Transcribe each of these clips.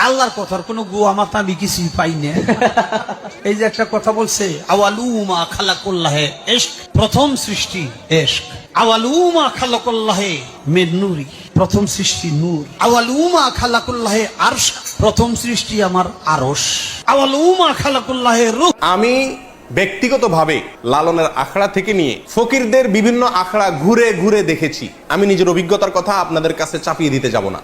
আল্লাহর কথার কোনো গুয়া মাথা আমি কিছুই পাই না। এই যে একটা কথা বলছে, আওয়ালুমা খালাকুল্লাহে ইশক, প্রথম সৃষ্টি ইশক। আওয়ালুমা খালাকুল্লাহে মিন নূরি, প্রথম সৃষ্টি নূর। আওয়ালুমা খালাকুল্লাহে আরশ, প্রথম সৃষ্টি আমার আরশ। আওয়ালুমা খালাকুল্লাহে রূহ। আমি ব্যক্তিগতভাবে লালনের আখড়া থেকে নিয়ে ফকিরদের বিভিন্ন আখড়া ঘুরে ঘুরে দেখেছি। আমি নিজের অভিজ্ঞতার কথা আপনাদের কাছে চাপিয়ে দিতে যাব না,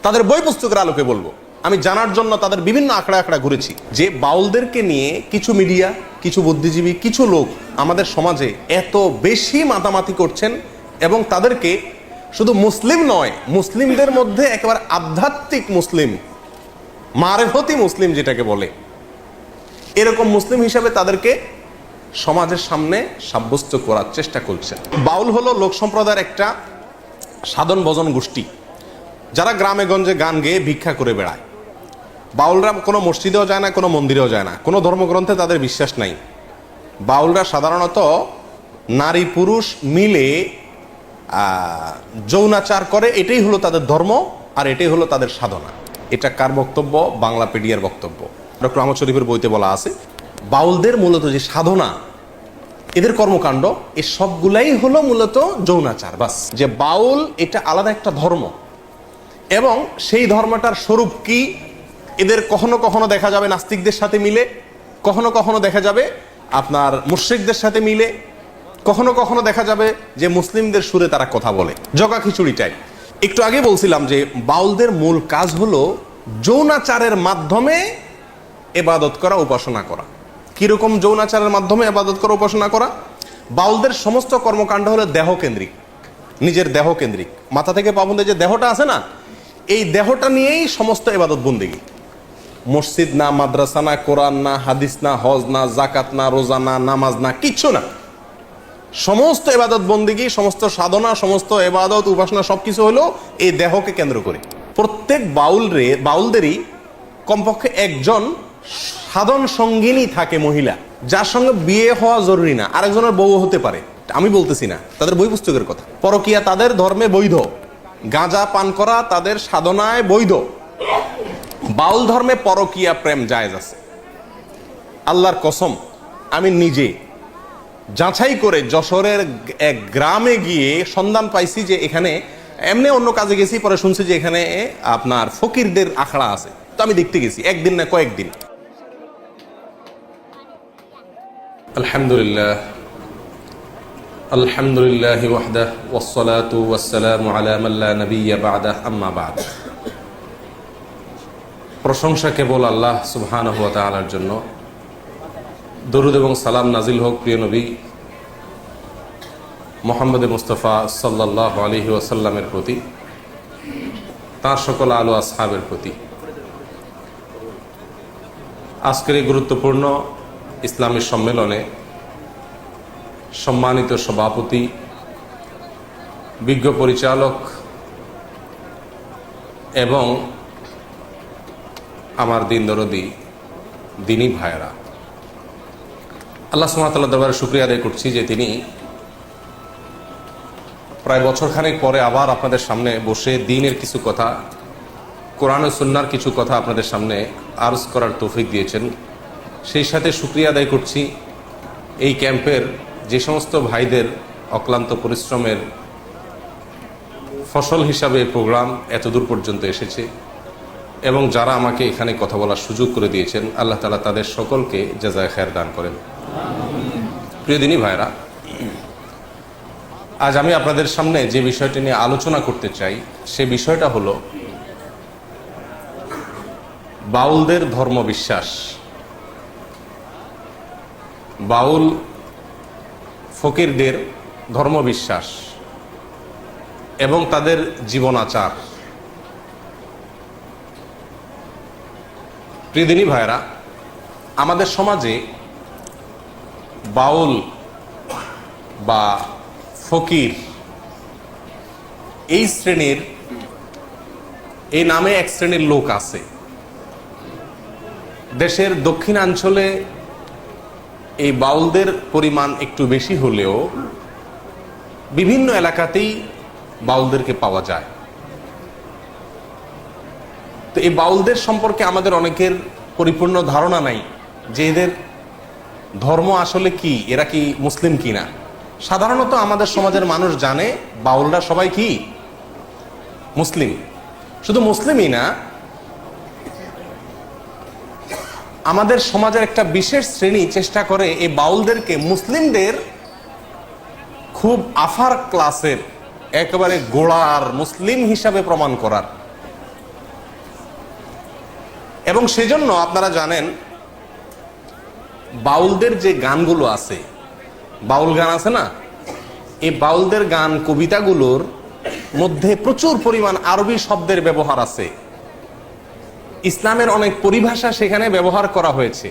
তাদের বই পুস্তকের আলোকে বলবো। আমি জানার জন্য তাদের বিভিন্ন আখড়া আখড়া ঘুরেছি যে বাউলদেরকে নিয়ে কিছু মিডিয়া, কিছু বুদ্ধিজীবী, কিছু লোক আমাদের সমাজে এত বেশি মাতামাতি করছেন এবং তাদেরকে শুধু মুসলিম নয়, মুসলিমদের মধ্যে একেবারে আধ্যাত্মিক মুসলিম, মারেফতি মুসলিম যেটাকে বলে, এরকম মুসলিম হিসাবে তাদেরকে সমাজের সামনে সাব্যস্ত করার চেষ্টা করছেন। বাউল হলো লোক সম্প্রদায়ের একটা সাধন ভজন গোষ্ঠী যারা গ্রামে গঞ্জে গান গেয়ে ভিক্ষা করে বেড়ায়। বাউলরা কোনো মসজিদেও যায় না, কোনো মন্দিরেও যায় না, কোনো ধর্মগ্রন্থে তাদের বিশ্বাস নাই। বাউলরা সাধারণত নারী পুরুষ মিলে যৌনাচার করে, এটাই হলো তাদের ধর্ম আর এটাই হলো তাদের সাধনা। এটা কার বক্তব্য? বাংলাপিডিয়ার বক্তব্য। ডক্টর আহমদ শরীফের বইতে বলা আছে বাউলদের মূলত যে সাধনা, এদের কর্মকাণ্ড, এই সবগুলাই হলো মূলত যৌনাচার। বাস, যে বাউল এটা আলাদা একটা ধর্ম এবং সেই ধর্মটার স্বরূপ কি এদের কখনো কখনো দেখা যাবে নাস্তিকদের সাথে মিলে, কখনো কখনো দেখা যাবে আপনার মুশরিকদের সাথে মিলে, কখনো কখনো দেখা যাবে যে মুসলিমদের সুরে তারা কথা বলে, জগা খিচুড়ি টাইপ। একটু আগে বলছিলাম যে বাউলদের মূল কাজ হলো যৌনাচারের মাধ্যমে ইবাদত করা, উপাসনা করা। কিরকম যৌনাচারের মাধ্যমে ইবাদত করা, উপাসনা করা? বাউলদের সমস্ত কর্মকাণ্ড হলো দেহকেন্দ্রিক, নিজের দেহকেন্দ্রিক। মাথা থেকে পা পর্যন্ত যে দেহটা আছে না, এই দেহটা নিয়েই সমস্ত ইবাদত বন্দেগী। মসজিদ না, মাদ্রাসা না, কোরআন না, হাদিস না, হজ না, জাকাত না, রোজা না, নামাজ না, কিচ্ছু না। সমস্ত ইবাদত বন্দেগী, সমস্ত সাধনা, সমস্ত ইবাদত উপাসনা সবকিছু হলো এই দেহকে কেন্দ্র করে। প্রত্যেক বাউলদেরই কমপক্ষে একজন সাধন সঙ্গিনী থাকে, মহিলা, যার সঙ্গে বিয়ে হওয়া জরুরি না, আরেকজনের বউ হতে পারে। আমি বলতেছি না, তাদের বই পুস্তকের কথা। পরকীয়া তাদের ধর্মে বৈধ, গাঁজা পান করা তাদের সাধনায় বৈধ। বাউল ধর্মে পরকীয়া প্রেম জায়েজ আছে। আল্লাহর কসম, আমি নিজে যাচাই করে যশোরের এক গ্রামে গিয়ে সন্ধান পাইছি যে এখানে, এমনি অন্য কাজে গেছি, পরে শুনছি যে এখানে আপনার ফকিরদের আখড়া আছে। তো আমি দেখতে গেছি, একদিন না কয়েকদিন। আলহামদুলিল্লাহ, আলহামদুলিল্লাহ ওয়াহদাহ ওয়াসসালাতু ওয়াসসালামু আলা মান লা নাবিয়্যা বা'দাহ, আম্মা বা'দ। প্রশংসা কেবল আল্লাহ সুবহানাহু ওয়া তাআলার জন্য। দরুদ এবং সালাম নাজিল হোক প্রিয় নবী মুহাম্মদ মুস্তাফা সাল্লাল্লাহু আলাইহি ওয়াসাল্লামের প্রতি, তার সকল আলো আসহাবের প্রতি। আজকের এই গুরুত্বপূর্ণ ইসলামী সম্মেলনে সম্মানিত সভাপতি, বিজ্ঞ পরিচালক এবং আমার দিন দরদি দিনী ভাইয়েরা, আল্লাহ সুবহানাহু ওয়া তাআলার দরবারে শুকরিয়া আদায় করছি যে তিনি প্রায় বছরখানেক পরে আবার আপনাদের সামনে বসে দ্বীনের কিছু কথা, কোরআন ও সুন্নাহর কিছু কথা আপনাদের সামনে আরজ করার তৌফিক দিয়েছেন। সেই সাথে শুকরিয়া আদায় করছি এই ক্যাম্পের যে সমস্ত ভাইদের অক্লান্ত পরিশ্রমের ফসল হিসাবে প্রোগ্রাম এতদূর পর্যন্ত এসেছে এবং যারা আমাকে এখানে কথা বলার সুযোগ করে দিয়েছেন, আল্লাহ তাআলা তাদের সকলকে জাযায়ে খায়ের দান করেন। প্রিয় দিনী ভাইরা, আজ আমি আপনাদের সামনে যে বিষয়টি নিয়ে আলোচনা করতে চাই সে বিষয়টা হলো বাউলদের ধর্মবিশ্বাস, বাউল ফকিরদের ধর্মবিশ্বাস এবং তাদের জীবনাচার। প্রিয় দিনী ভাইরা, আমাদের সমাজে বাউল বা ফকির এই শ্রেণীর, এই নামে এক শ্রেণীর লোক আছে। দেশের দক্ষিণাঞ্চলে এই বাউলদের পরিমাণ একটু বেশি হলেও বিভিন্ন এলাকাতেই বাউলদেরকে পাওয়া যায়। তো এই বাউলদের সম্পর্কে আমাদের অনেকের পরিপূর্ণ ধারণা নাই যে এদের ধর্ম আসলে কি, এরা কি মুসলিম কিনা। সাধারণত আমাদের সমাজের মানুষ জানে বাউলরা সবাই কি মুসলিম। শুধু মুসলিমই না, আমাদের সমাজের একটা বিশেষ শ্রেণী চেষ্টা করে এই বাউলদেরকে মুসলিমদের খুব আফার ক্লাসের একেবারে গোড়ার মুসলিম হিসাবে প্রমাণ করার। এবং সেজন্য আপনারা জানেন বাউলদের যে গানগুলো আছে, বাউল গান আছে না, এই বাউলদের গান কবিতাগুলোর মধ্যে প্রচুর পরিমাণ আরবি শব্দের ব্যবহার আছে। ইসলামের অনেক পরিভাষা সেখানে ব্যবহার করা হয়েছে।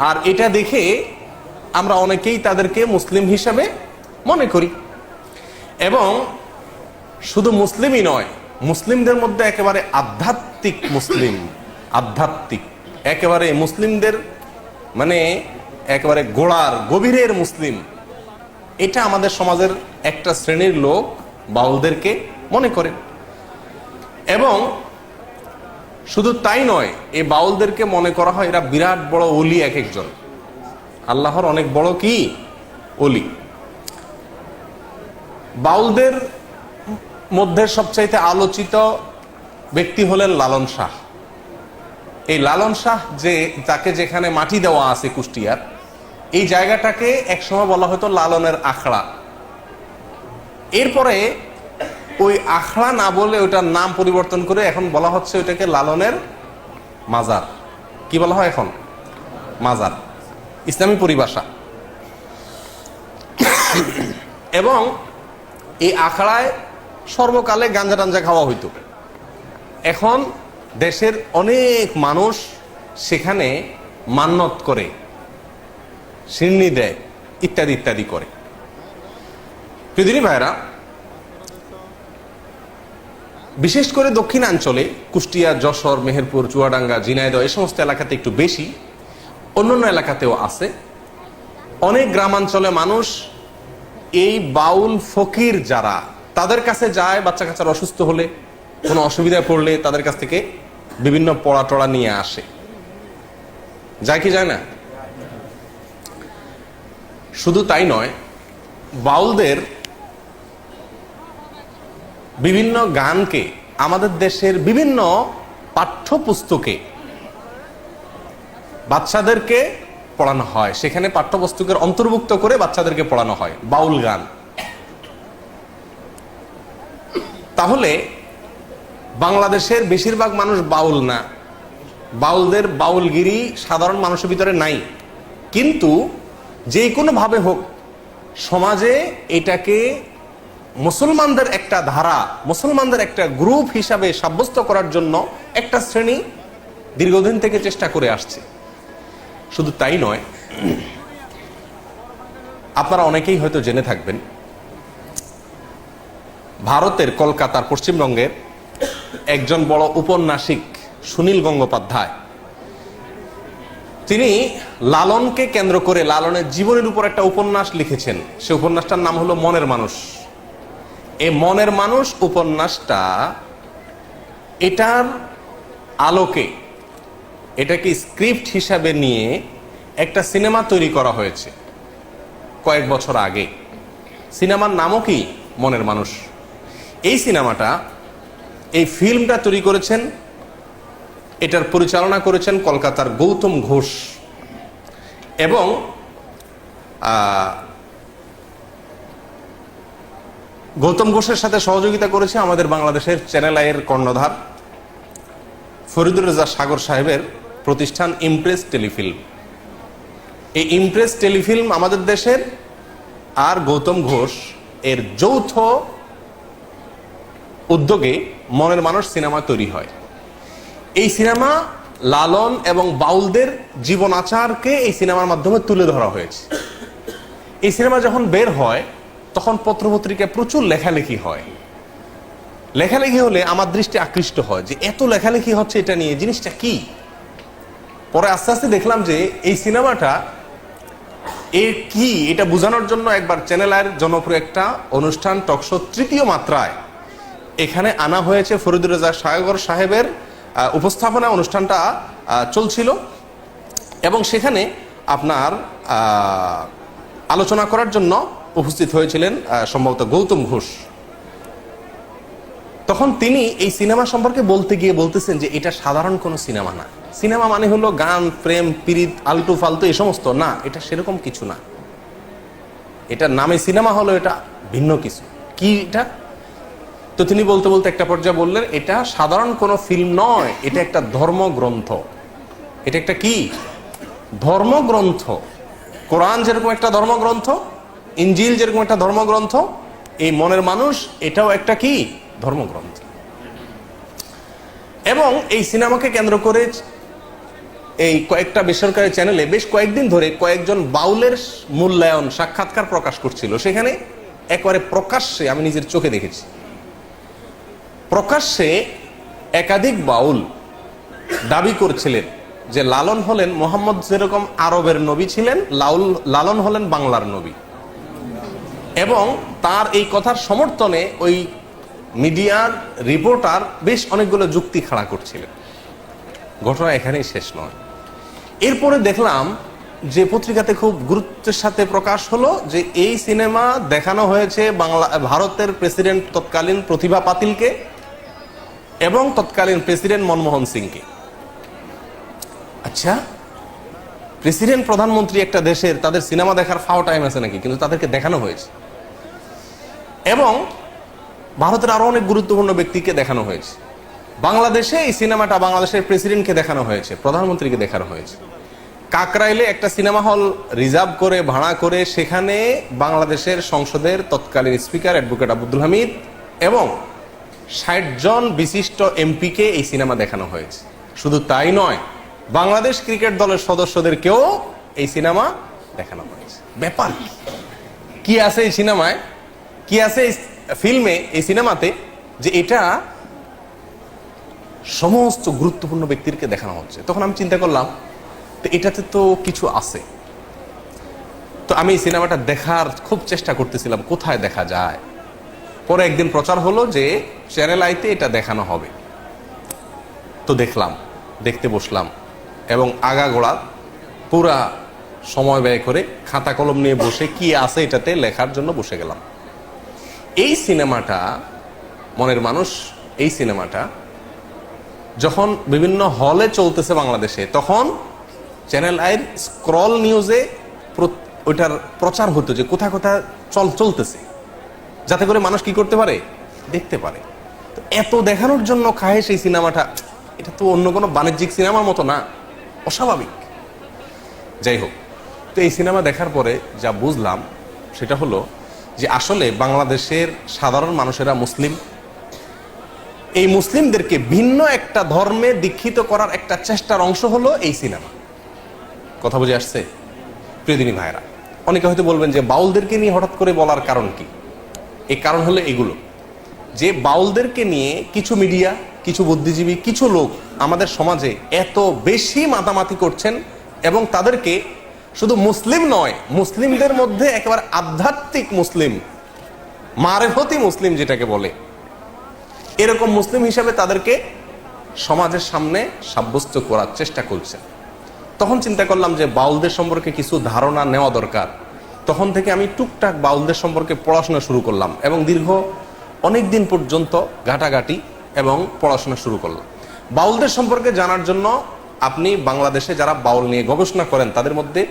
আর এটা দেখে আমরা অনেকেই তাদেরকে মুসলিম হিসাবে মনে করি। এবং শুধু মুসলিমই নয়, মুসলিমদের মধ্যে একেবারে আধ্যাত্মিক মুসলিম, আধ্যাত্মিক একেবারে মুসলিমদের মানে একেবারে গোড়ার গভীরের মুসলিম, এটা আমাদের সমাজের একটা শ্রেণীর লোক বাউলদেরকে মনে করে। এবং শুধু তাই নয়, এই বাউলদেরকে মনে করা হয় এরা বিরাট বড় ওলি, এক একজন আল্লাহর অনেক বড় কি ওলি। বাউলদের মধ্যে সবচাইতে আলোচিত ব্যক্তি হলেন লালন শাহ। এই লালন শাহ যে তাকে যেখানে মাটি দেওয়া আছে কুষ্টিয়ার, এই জায়গাটাকে একসময় বলা হতো লালনের আখড়া। এরপরে ওই আখড়া না বলে ওটার নাম পরিবর্তন করে এখন বলা হচ্ছে ওইটাকে লালনের মাজার। কি বলা হয় এখন? মাজার, ইসলামী পরিভাষা। এবং এই আখড়ায় সর্বকালে গাঞ্জা টাঞ্জা খাওয়া হইতো। এখন দেশের অনেক মানুষ সেখানে মান্নত করে, সিন্নি দেয়, ইত্যাদি ইত্যাদি করে। প্রিয়দিনী ভাইরা, বিশেষ করে দক্ষিণাঞ্চলে কুষ্টিয়া, যশোর, মেহেরপুর, চুয়াডাঙ্গা, ঝিনাইদহ এই সমস্ত এলাকাতে একটু বেশি, অন্যান্য এলাকাতেও আছে। অনেক গ্রামাঞ্চলে মানুষ এই বাউল ফকির যারা, তাদের কাছে যায় বাচ্চা কাচ্চার অসুস্থ হলে, কোনো অসুবিধায় পড়লে তাদের কাছ থেকে বিভিন্ন পড়া টড়া নিয়ে আসে। যায় কি যায় না? শুধু তাই নয়, বাউলদের বিভিন্ন গানকে আমাদের দেশের বিভিন্ন পাঠ্যপুস্তকে বাচ্চাদেরকে পড়ানো হয়। সেখানে পাঠ্যপুস্তকের অন্তর্ভুক্ত করে বাচ্চাদেরকে পড়ানো হয় বাউল গান। তাহলে বাংলাদেশের বেশিরভাগ মানুষ বাউল না, বাউলদের বাউলগিরি সাধারণ মানুষের ভিতরে নাই। কিন্তু যে কোনো ভাবে হোক সমাজে এটাকে মুসলমানদের একটা ধারা, মুসলমানদের একটা গ্রুপ হিসাবে সাব্যস্ত করার জন্য একটা শ্রেণী দীর্ঘদিন থেকে চেষ্টা করে আসছে। শুধু তাই নয়, আপনারা অনেকেই হয়তো জেনে থাকবেন ভারতের কলকাতার পশ্চিমবঙ্গের একজন বড় উপন্যাসিক সুনীল গঙ্গোপাধ্যায়, তিনি লালনকে কেন্দ্র করে লালনের জীবনের উপর একটা উপন্যাস লিখেছেন। সে উপন্যাসটার নাম হলো মনের মানুষ। এই মনের মানুষ উপন্যাসটা, এটার আলোকে এটাকে স্ক্রিপ্ট হিসাবে নিয়ে একটা সিনেমা তৈরি করা হয়েছে কয়েক বছর আগে। সিনেমার নামও কি? মনের মানুষ। এই সিনেমাটা, এই ফিল্মটা তৈরি করেছেন, এটার পরিচালনা করেছেন কলকাতার গৌতম ঘোষ। এবং গৌতম ঘোষের সাথে সহযোগিতা করেছে আমাদের বাংলাদেশের চ্যানেল আইয়ের কর্ণধার ফরিদুর রেজা সাগর সাহেবের প্রতিষ্ঠান ইমপ্রেস টেলিফিল্ম। এই ইমপ্রেস টেলিফিল্ম আমাদের দেশের আর গৌতম ঘোষ এর যৌথ উদ্যোগে মনের মানুষ সিনেমা তৈরি হয়। এই সিনেমা লালন এবং বাউলদের জীবন আচারকে এই সিনেমার মাধ্যমে তুলে ধরা হয়েছে। এই সিনেমা যখন বের হয় তখন পত্রপত্রিকায় প্রচুর লেখালেখি হয়। লেখালেখি হলে আমার দৃষ্টি আকৃষ্ট হয় যে এত লেখালেখি হচ্ছে এটা নিয়ে, জিনিসটা কি। পরে আস্তে আস্তে দেখলাম যে এই সিনেমাটা এর কি, এটা বোঝানোর জন্য একবার চ্যানেল আইয়ের জনপ্রিয় একটা অনুষ্ঠান টকশো তৃতীয় মাত্রায় এখানে আনা হয়েছে ফরিদুর রেজা সাগর সাহেবের উপস্থাপনা অনুষ্ঠানটা চলছিল এবং সেখানে আপনার আলোচনা করার জন্য উপস্থিত হয়েছিলেন সম্ভবত গৌতম ঘোষ। তখন তিনি এই সিনেমা সম্পর্কে বলতে গিয়ে বলতেছেন যে এটা সাধারণ কোনো সিনেমা না, সিনেমা মানে হলো গান, প্রেম, পিরিত, আলটু ফালতু এই সমস্ত না, এটা সেরকম কিছু না, এটা নামে সিনেমা হলো, এটা ভিন্ন কিছু। কি এটা? তো তিনি বলতে বলতে একটা পর্যায়ে বললেন এটা সাধারণ কোনো ফিল্ম নয়, এটা একটা ধর্মগ্রন্থ। এটা একটা কি ধর্মগ্রন্থ? কোরআন যেরকম একটা ধর্মগ্রন্থ, ইনজিল যেরকম একটা ধর্মগ্রন্থ, এই মনের মানুষ এটাও একটা কি ধর্মগ্রন্থ। এবং এই সিনেমাকে কেন্দ্র করে এই কয়েকটা বেসরকারি চ্যানেলে বেশ কয়েকদিন ধরে কয়েকজন বাউলের মূল্যায়ন সাক্ষাৎকার প্রকাশ করছিল। সেখানে একবারে প্রকাশ্যে আমি নিজের চোখে দেখেছি, প্রকাশ্যে একাধিক বাউল দাবি করছিলেন যে লালন হলেন মোহাম্মদ যেরকম আরবের নবী ছিলেন, লালন হলেন বাংলার নবী। এবং তার এই কথার সমর্থনে ওই মিডিয়ার রিপোর্টার বেশ অনেকগুলো যুক্তি খাড়া করছিলেন। ঘটনা এখানেই শেষ নয়। এরপরে দেখলাম যে পত্রিকাতে খুব গুরুত্বের সাথে প্রকাশ হলো যে এই সিনেমা দেখানো হয়েছে ভারতের প্রেসিডেন্ট তৎকালীন প্রতিভা পাতিলকে এবং তৎকালীন প্রেসিডেন্ট মনমোহন সিংকে। আচ্ছা, প্রেসিডেন্ট প্রধানমন্ত্রী একটা দেশের, তাদের সিনেমা দেখার ফাও টাইম আছে নাকি? কিন্তু তাদেরকে দেখানো হয়েছে। এবং ভারতের আরো অনেক গুরুত্বপূর্ণ ব্যক্তিকে দেখানো হয়েছে। বাংলাদেশে এই সিনেমাটা বাংলাদেশের প্রেসিডেন্টকে দেখানো হয়েছে, প্রধানমন্ত্রীকে দেখানো হয়েছে। কাকরাইলে একটা সিনেমা হল রিজার্ভ করে ভাড়া করে সেখানে বাংলাদেশের সংসদের তৎকালীন স্পিকার অ্যাডভোকেট আব্দুল হামিদ এবং ৬০ জন বিশিষ্ট এমপিকে এই সিনেমা দেখানো হয়েছে। শুধু তাই নয়, বাংলাদেশ ক্রিকেট দলের সদস্যদেরকেও এই সিনেমা দেখানো হয়েছে। ব্যাপার কি আছে এই সিনেমায়, কি আছে এই ফিল্মে, এই সিনেমাতে, যে এটা সমস্ত গুরুত্বপূর্ণ ব্যক্তিকে দেখানো হচ্ছে। তখন আমি চিন্তা করলাম তো এটাতে তো কিছু আছে। তো আমি এই সিনেমাটা দেখার খুব চেষ্টা করতেছিলাম কোথায় দেখা যায়। পরে একদিন প্রচার হলো যে চ্যানেল আইতে এটা দেখানো হবে। তো দেখলাম, দেখতে বসলাম এবং আগাগোড়া পুরা সময় ব্যয় করে খাতা কলম নিয়ে বসে কি আছে এটাতে লেখার জন্য বসে গেলাম। এই সিনেমাটা মনের মানুষ, এই সিনেমাটা যখন বিভিন্ন হলে চলতেছে বাংলাদেশে, তখন চ্যানেল আইর স্ক্রল নিউজে ওইটার প্রচার হতো যে কোথায় কোথায় চলতেছে, যাতে করে মানুষ কি করতে পারে, দেখতে পারে। তো এত দেখানোর জন্য খায় সেই সিনেমাটা, এটা তো অন্য কোনো বাণিজ্যিক সিনেমার মতো না, অস্বাভাবিক। যাই হোক, তো এই সিনেমা দেখার পরে যা বুঝলাম সেটা হলো যে আসলে বাংলাদেশের সাধারণ মানুষেরা মুসলিম, এই মুসলিমদেরকে ভিন্ন একটা ধর্মে দীক্ষিত করার একটা চেষ্টার অংশ হলো এই সিনেমা। কথা বুঝে আসছে প্রিয়দিনী ভাইরা? অনেকে হয়তো বলবেন যে বাউলদেরকে নিয়ে হঠাৎ করে বলার কারণ কি? এই কারণ হলো এগুলো, যে বাউলদেরকে নিয়ে কিছু মিডিয়া, কিছু বুদ্ধিজীবী, কিছু লোক আমাদের সমাজে এত বেশি মাতামাতি করছেন এবং তাদেরকে শুধু মুসলিম নয়, মুসলিমদের মধ্যে একেবারে আধ্যাত্মিক মুসলিম, মারেফতি মুসলিম যেটাকে বলে, এরকম মুসলিম হিসাবে তাদেরকে সমাজের সামনে সাব্যস্ত করার চেষ্টা করছেন। তখন চিন্তা করলাম যে বাউলদের সম্পর্কে কিছু ধারণা নেওয়া দরকার। তখন থেকে আমি টুকটাক বাউলদের সম্পর্কে পড়াশোনা শুরু করলাম এবং দীর্ঘ অনেক দিন পর্যন্ত ঘাটাঘাটি এবং পড়াশোনা শুরু করলাম। বাউলদের সম্পর্কে জানার জন্য আপনি বাংলাদেশে যারা বাউল নিয়ে গবেষণা করেন তাদের মধ্যে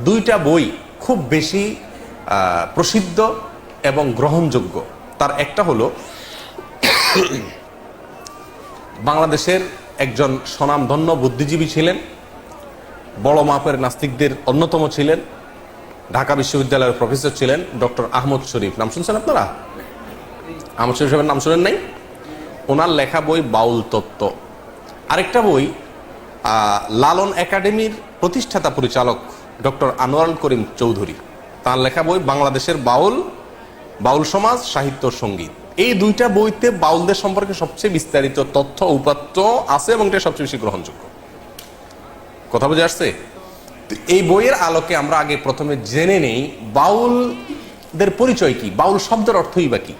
দুইটা বই খুব বেশি প্রসিদ্ধ এবং গ্রহণযোগ্য। তার একটা হলো বাংলাদেশের একজন স্বনামধন্য বুদ্ধিজীবী ছিলেন, বড় মাপের নাস্তিকদের অন্যতম ছিলেন, ঢাকা বিশ্ববিদ্যালয়ের প্রফেসর ছিলেন ডক্টর আহমদ শরীফ। নাম শুনছেন আপনারা? আহমদ শরীফ সাহেবের নাম শুনেন নাই? ওনার লেখা বই বাউল তত্ত্ব। আরেকটা বই লালন একাডেমির প্রতিষ্ঠাতা পরিচালক ডক্টর আনোয়ারুল করিম চৌধুরী, তার লেখা বই বাংলাদেশের বাউল, বাউল সমাজ, সাহিত্য, সঙ্গীত। এই দুইটা বইতে বাউলদের সম্পর্কে সবচেয়ে বিস্তারিত তথ্য উপাত্ত আছে এবং এটা সবচেয়ে বেশি গ্রহণযোগ্য। কথা বুঝে আসছে? এই বইয়ের আলোকে আমরা আগে প্রথমে জেনে নেই বাউলদের পরিচয় কি, বাউল শব্দের অর্থই বা কি।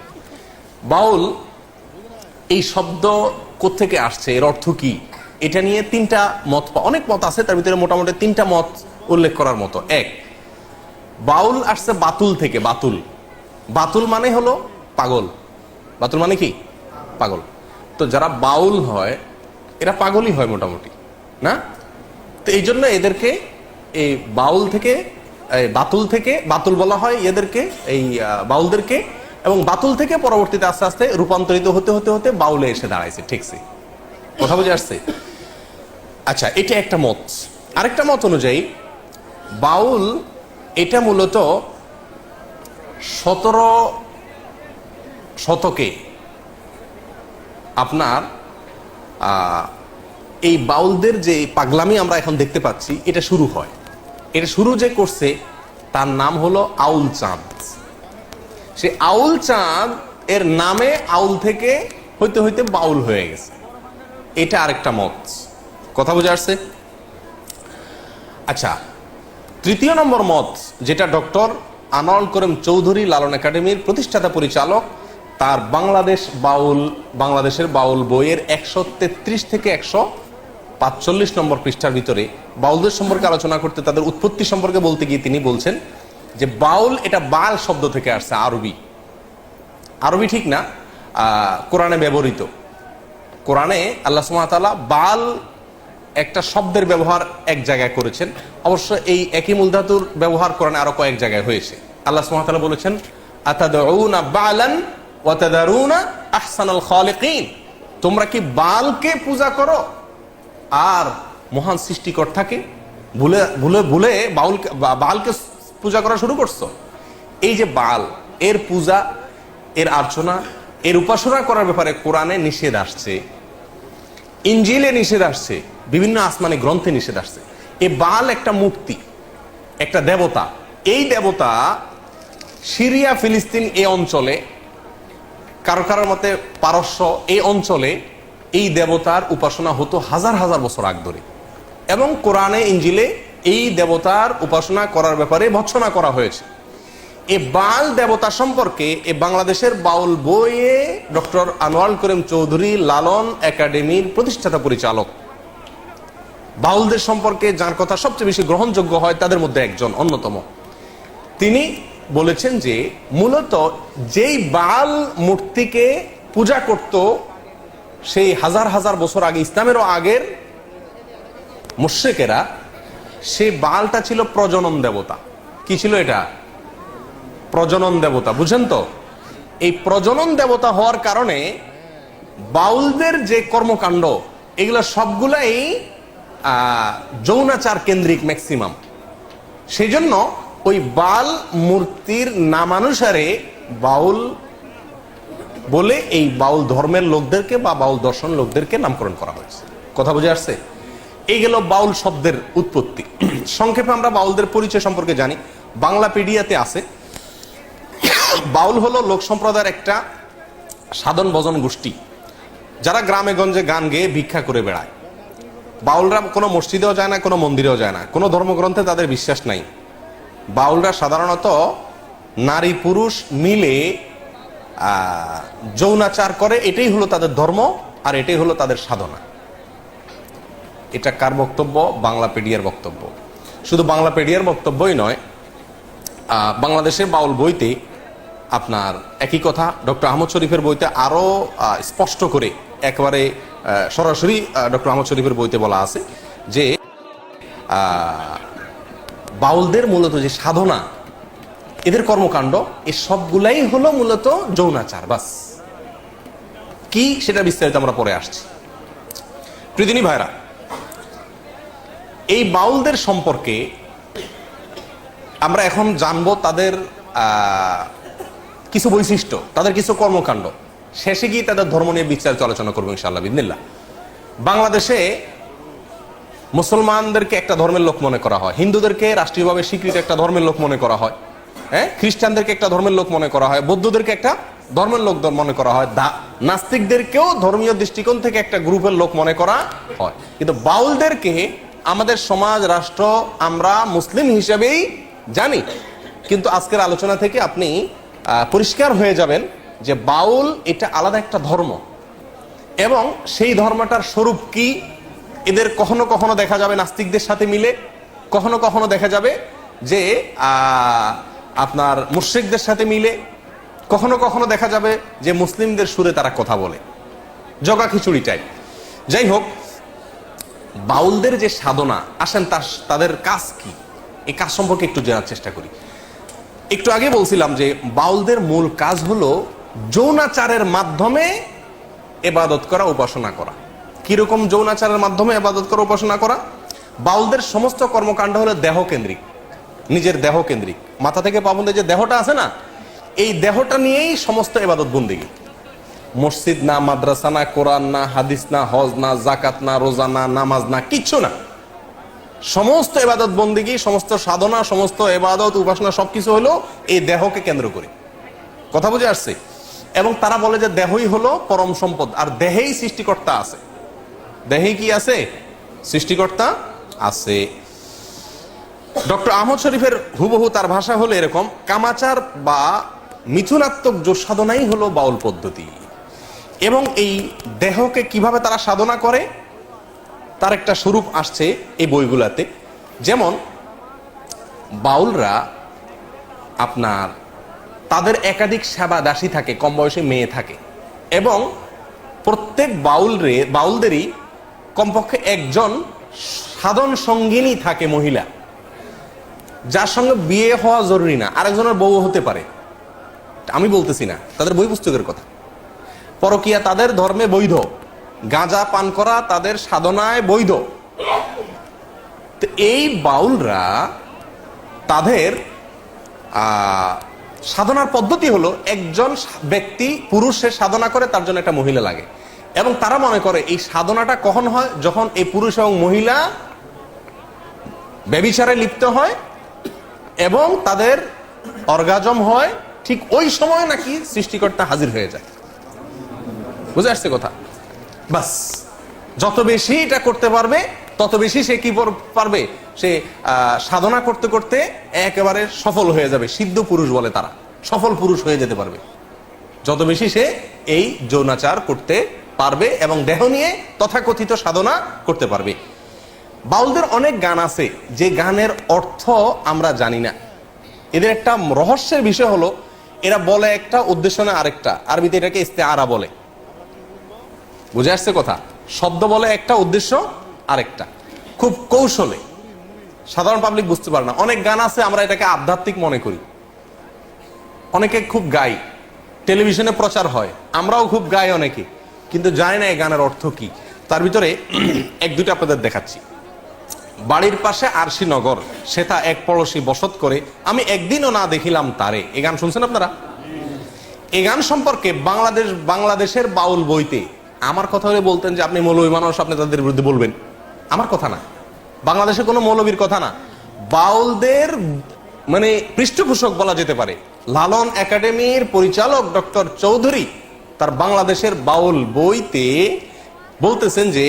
বাউল এই শব্দ কোত্থেকে আসছে, এর অর্থ কি, এটা নিয়ে তিনটা মত, অনেক মত আছে, তার ভিতরে মোটামুটি তিনটা মত উল্লেখ করার মতো। এক, বাউল আসছে বাতুল থেকে। বাতুল, বাতুল মানে হলো পাগল। বাতুল মানে কি? পাগল। তো যারা বাউল হয় এরা পাগলই হয় মোটামুটি, না? তো এই জন্য এদেরকে এই বাউল থেকে, বাতুল থেকে, বাতুল বলা হয় এদেরকে, এই বাউলদেরকে। এবং বাতুল থেকে পরবর্তীতে আস্তে আস্তে রূপান্তরিত হতে হতে হতে বাউলে এসে দাঁড়াইছে। ঠিকছে? কথা বুঝে আসছে? আচ্ছা, এটা একটা মত। আরেকটা মত অনুযায়ী বাউল এটা মূলত 17 শতকে আপনার এই বাউলদের যে পাগলামি আমরা এখন দেখতে পাচ্ছি এটা শুরু হয়। এটা শুরু যে করছে তার নাম হলো আউল চাঁদ। সে আউল চাঁদ এর নামে আউল থেকে হইতে হইতে বাউল হয়ে গেছে। এটা আরেকটা মত। কথা বুঝে আসছে? আচ্ছা, তৃতীয় নম্বর মত, যেটা ডক্টর আনোয়ার করিম চৌধুরী লালন একাডেমির প্রতিষ্ঠাতা পরিচালক, তার বাংলাদেশের বাউল বইয়ের 133 থেকে 145 নম্বর পৃষ্ঠার ভিতরে বাউলদের সম্পর্কে আলোচনা করতে, তাদের উৎপত্তি সম্পর্কে বলতে গিয়ে তিনি বলছেন যে বাউল এটা বাল শব্দ থেকে আসছে। আরবি ঠিক না, কোরআনে ব্যবহৃত। কোরআনে আল্লাহ সুবহানাহু ওয়া তাআলা বাল একটা শব্দের ব্যবহার এক জায়গায় করেছেন। অবশ্য এই একই মূল ধাতুর ব্যবহার কোরআনে আরো কয়েক জায়গায় হয়েছে। আল্লাহ সুবহানাহু ওয়া তাআলা বলেছেন, আতাদউনা বালান ওয়া তাদারুনা আহসানাল খালিকিন, তোমরা কি বালকে পূজা করো আর মহান সৃষ্টিকর্তাকে ভুলে ভুলে ভুলে বালকে পূজা করা শুরু করছো? এই যে বাল, এর পূজা, এর আর্চনা, এর উপাসনা করার ব্যাপারে কোরআনে নিষেধ আসছে, ইনজিলে নিষেধ আসছে, বিভিন্ন আসমানি গ্রন্থে নিষেধ আসছে। এই বাল একটা মূর্তি, একটা দেবতা। এই দেবতা সিরিয়া, ফিলিস্তিন এই অঞ্চলে, কারো কারোর মতে পারস্য এই অঞ্চলে এই দেবতার উপাসনা হতো হাজার হাজার বছর আগ ধরে। এবং কোরআনে, ইনজিলে এই দেবতার উপাসনা করার ব্যাপারে ভৎসনা করা হয়েছে। এই বাল দেবতা সম্পর্কে এই বাংলাদেশের বাউল বইয়ে ডক্টর আনোয়ার করিম চৌধুরী লালন একাডেমির প্রতিষ্ঠাতা পরিচালক, বাউলদের সম্পর্কে যার কথা সবচেয়ে বেশি গ্রহণযোগ্য হয় তাদের মধ্যে একজন অন্যতম, তিনি বলেছেন যে মূলত যেই বাল মূর্তিকে পূজা করত সেই হাজার হাজার বছর আগে, ইসলামেরও আগের মুশরিকেরা, সেই বালটা ছিল প্রজনন দেবতা। কি ছিল এটা? প্রজনন দেবতা। বুঝেন তো? এই প্রজনন দেবতা হওয়ার কারণে বাউলদের যে কর্মকাণ্ড এগুলো সবগুলাই যৌনাচার কেন্দ্রিক ম্যাক্সিমাম। সেই জন্য ওই বাল মূর্তির নামানুসারে বাউল বলে এই বাউল ধর্মের লোকদেরকে বা বাউল দর্শন লোকদেরকে নামকরণ করা হয়েছে। কথা বুঝে আসছে? এই গেল বাউল শব্দের উৎপত্তি। সংক্ষেপে আমরা বাউলদের পরিচয় সম্পর্কে জানি। বাংলাপিডিয়াতে আছে, বাউল হলো লোক সম্প্রদায়ের একটা সাধন ভজন গোষ্ঠী যারা গ্রামে গঞ্জে গান গেয়ে ভিক্ষা করে বেড়ায়। বাউলরা কোনো মসজিদেও যায় না, কোনো মন্দিরেও যায় না, কোনো ধর্মগ্রন্থে তাদের বিশ্বাস নাই। বাউলরা সাধারণত নারী পুরুষ মিলে যৌনাচার করে, এটাই হলো তাদের ধর্ম আর এটাই হলো তাদের সাধনা। এটা কার বক্তব্য? বাংলাপিডিয়ার বক্তব্য। শুধু বাংলাপিডিয়ার বক্তব্যই নয়, বাংলাদেশের বাউল বইতে আপনার একই কথা ডক্টর আহমদ শরীফের বইতে আরো স্পষ্ট করে একেবারে সরাসরি ডক্টর আহমদ শরীফের বইতে বলা আছে যে বাউলদের মূলত যে সাধনা, এদের কর্মকাণ্ড, এই সবগুলাই হলো মূলত যৌনাচার। বাস কি সেটা বিস্তারিত আমরা পরে আসছি। প্রিয়দিনী ভাইরা, এই বাউলদের সম্পর্কে আমরা এখন জানবো তাদের কিছু বৈশিষ্ট্য, তাদের কিছু কর্মকাণ্ড। শেষে গিয়ে তাদের ধর্ম নিয়ে বিস্তারিত আলোচনা করবো ইনশাআল্লাহ বিদিনিল্লাহ। বাংলাদেশে মুসলমানদেরকে একটা ধর্মের লোক মনে করা হয়, হিন্দুদেরকে রাষ্ট্রীয়ভাবে স্বীকৃত একটা ধর্মের লোক মনে করা হয়, খ্রিস্টানদেরকে একটা ধর্মের লোক মনে করা হয়, বৌদ্ধদেরকে একটা ধর্মের লোক মনে করা হয়, নাস্তিকদেরকেও ধর্মীয় দৃষ্টিকোণ থেকে একটা গ্রুপের লোক মনে করা হয়। কিন্তু বাউলদেরকে আমাদের সমাজ, রাষ্ট্র, আমরা মুসলিম হিসেবেই জানি। কিন্তু আজকের আলোচনা থেকে আপনি পরিষ্কার হয়ে যাবেন যে বাউল এটা আলাদা একটা ধর্ম এবং সেই ধর্মটার স্বরূপ কি, এদের কখনো কখনো দেখা যাবে নাস্তিকদের সাথে মিলে, কখনো কখনো দেখা যাবে যে আপনার মুশরিকদের সাথে মিলে, কখনো কখনো দেখা যাবে যে মুসলিমদের সুরে তারা কথা বলে, জগা খিচুড়ি টাইপ। যাই হোক, বাউলদের যে সাধনা, আসেন তাদের কাজ কি, এই কাজ সম্পর্কে একটু জানার চেষ্টা করি। একটু আগে বলছিলাম যে বাউলদের মূল কাজ হলো যৌনাচারের মাধ্যমে ইবাদত করা, উপাসনা করা। কিরকম যৌনাচারের মাধ্যমে ইবাদত করা, উপাসনা করা? বাউলদের সমস্ত কর্মকাণ্ড হলো দেহ কেন্দ্রিক, নিজের দেহ কেন্দ্রিক। মাথা থেকে পা পর্যন্ত যে দেহটা আছে না, এই দেহটা নিয়েই সমস্ত ইবাদত বন্দেগী। মসজিদ না, মাদ্রাসা না, কোরআন না, হাদিস না, হজ না, জাকাত না, রোজা না, নামাজ না, কিচ্ছু না। সমস্ত ইবাদত বন্দেগী, সমস্ত সাধনা, সমস্ত ইবাদত উপাসনা সবকিছু হলো এই দেহকে কেন্দ্র করে। কথা বুঝে আসছে? এবং তারা বলে যে দেহই হলো পরম সম্পদ, আর দেহেই সৃষ্টিকর্তা আছে। দেহেই কি আছে? সৃষ্টিকর্তা আছে। ডক্টর আহমদ শরীফের হুবহু তার ভাষা হলো এরকম, কামাচার বা মিথুনাত্মক যোগ সাধনাই হলো বাউল পদ্ধতি। এবং এই দেহকে কিভাবে তারা সাধনা করে তার একটা স্বরূপ আসছে এই বইগুলাতে। যেমন বাউলরা আপনার তাদের একাধিক সেবা দাসী থাকে, কম বয়সী মেয়ে থাকে, এবং প্রত্যেক বাউলদেরই কমপক্ষে একজন সাধন সঙ্গিনী থাকে, মহিলা, যার সঙ্গে বিয়ে হওয়া জরুরি না, আরেকজনের বউ হতে পারে। আমি বলতেছি না, তাদের বই পুস্তকের কথা। পরকীয়া তাদের ধর্মে বৈধ, গাঁজা পান করা তাদের সাধনায় বৈধ। তো এই বাউলরা তাদের সাধনার পদ্ধতি হলো, একজন ব্যক্তি পুরুষের সাধনা করে, তার জন্য একটা মহিলা লাগে। এবং তারা মনে করে এই সাধনাটা কখন হয়? যখন এই পুরুষ এবং মহিলা ব্যভিচারে লিপ্ত হয় এবং তাদের অর্গাজম হয়, ঠিক ওই সময় নাকি সৃষ্টিকর্তা হাজির হয়ে যায়। বুঝে আসছে কথা? বাস, যত বেশি এটা করতে পারবে তত বেশি সে কি পারবে, সে সাধনা করতে করতে একেবারে সফল হয়ে যাবে। সিদ্ধ পুরুষ বলে তারা, সফল পুরুষ হয়ে যেতে পারবে যত বেশি সে এই যৌনাচার করতে পারবে এবং দেহ নিয়ে তথাকথিত সাধনা করতে পারবে। বাউলদের অনেক গান আছে যে গানের অর্থ আমরা জানি না। এদের একটা রহস্যের বিষয় হলো, এরা বলে একটা, উদ্দেশ্য না আরেকটা। আরবিতে এটাকে ইস্তেআরা বলে। বুঝে আসছে কথা? শব্দ বলে একটা, উদ্দেশ্য আরেকটা, খুব কৌশলে। সাধারণ পাবলিক বুঝতে পারে না। অনেক গান আছে আমরা এটাকে আধ্যাত্মিক মনে করি, অনেকে খুব গাই, টেলিভিশনে প্রচার হয়, আমরাও খুব গাই অনেকে, কিন্তু জানি না এই গানের অর্থ কি। তার ভিতরে এক দুটো আপনাদের দেখাচ্ছি। বাড়ির পাশে আরশি নগর, সেথা এক পড়শি বসত করে, আমি একদিনও না দেখিলাম তারে। এই গান শুনছেন আপনারা? এই গান সম্পর্কে বাংলাদেশের বাউল বইতে আমার কথা হলে বলতেন যে আপনি মৌলবী মানুষ, আপনি তাদের বিরুদ্ধে বলবেন। আমার কথা না, বাংলাদেশে কোনো মৌলবীর কথা না, বাউলদের মানে পৃষ্ঠপোষক বলা যেতে পারে। লালন একাডেমির পরিচালক ডক্টর চৌধুরী তার বাংলাদেশের বাউল বইতে বলতেছেন যে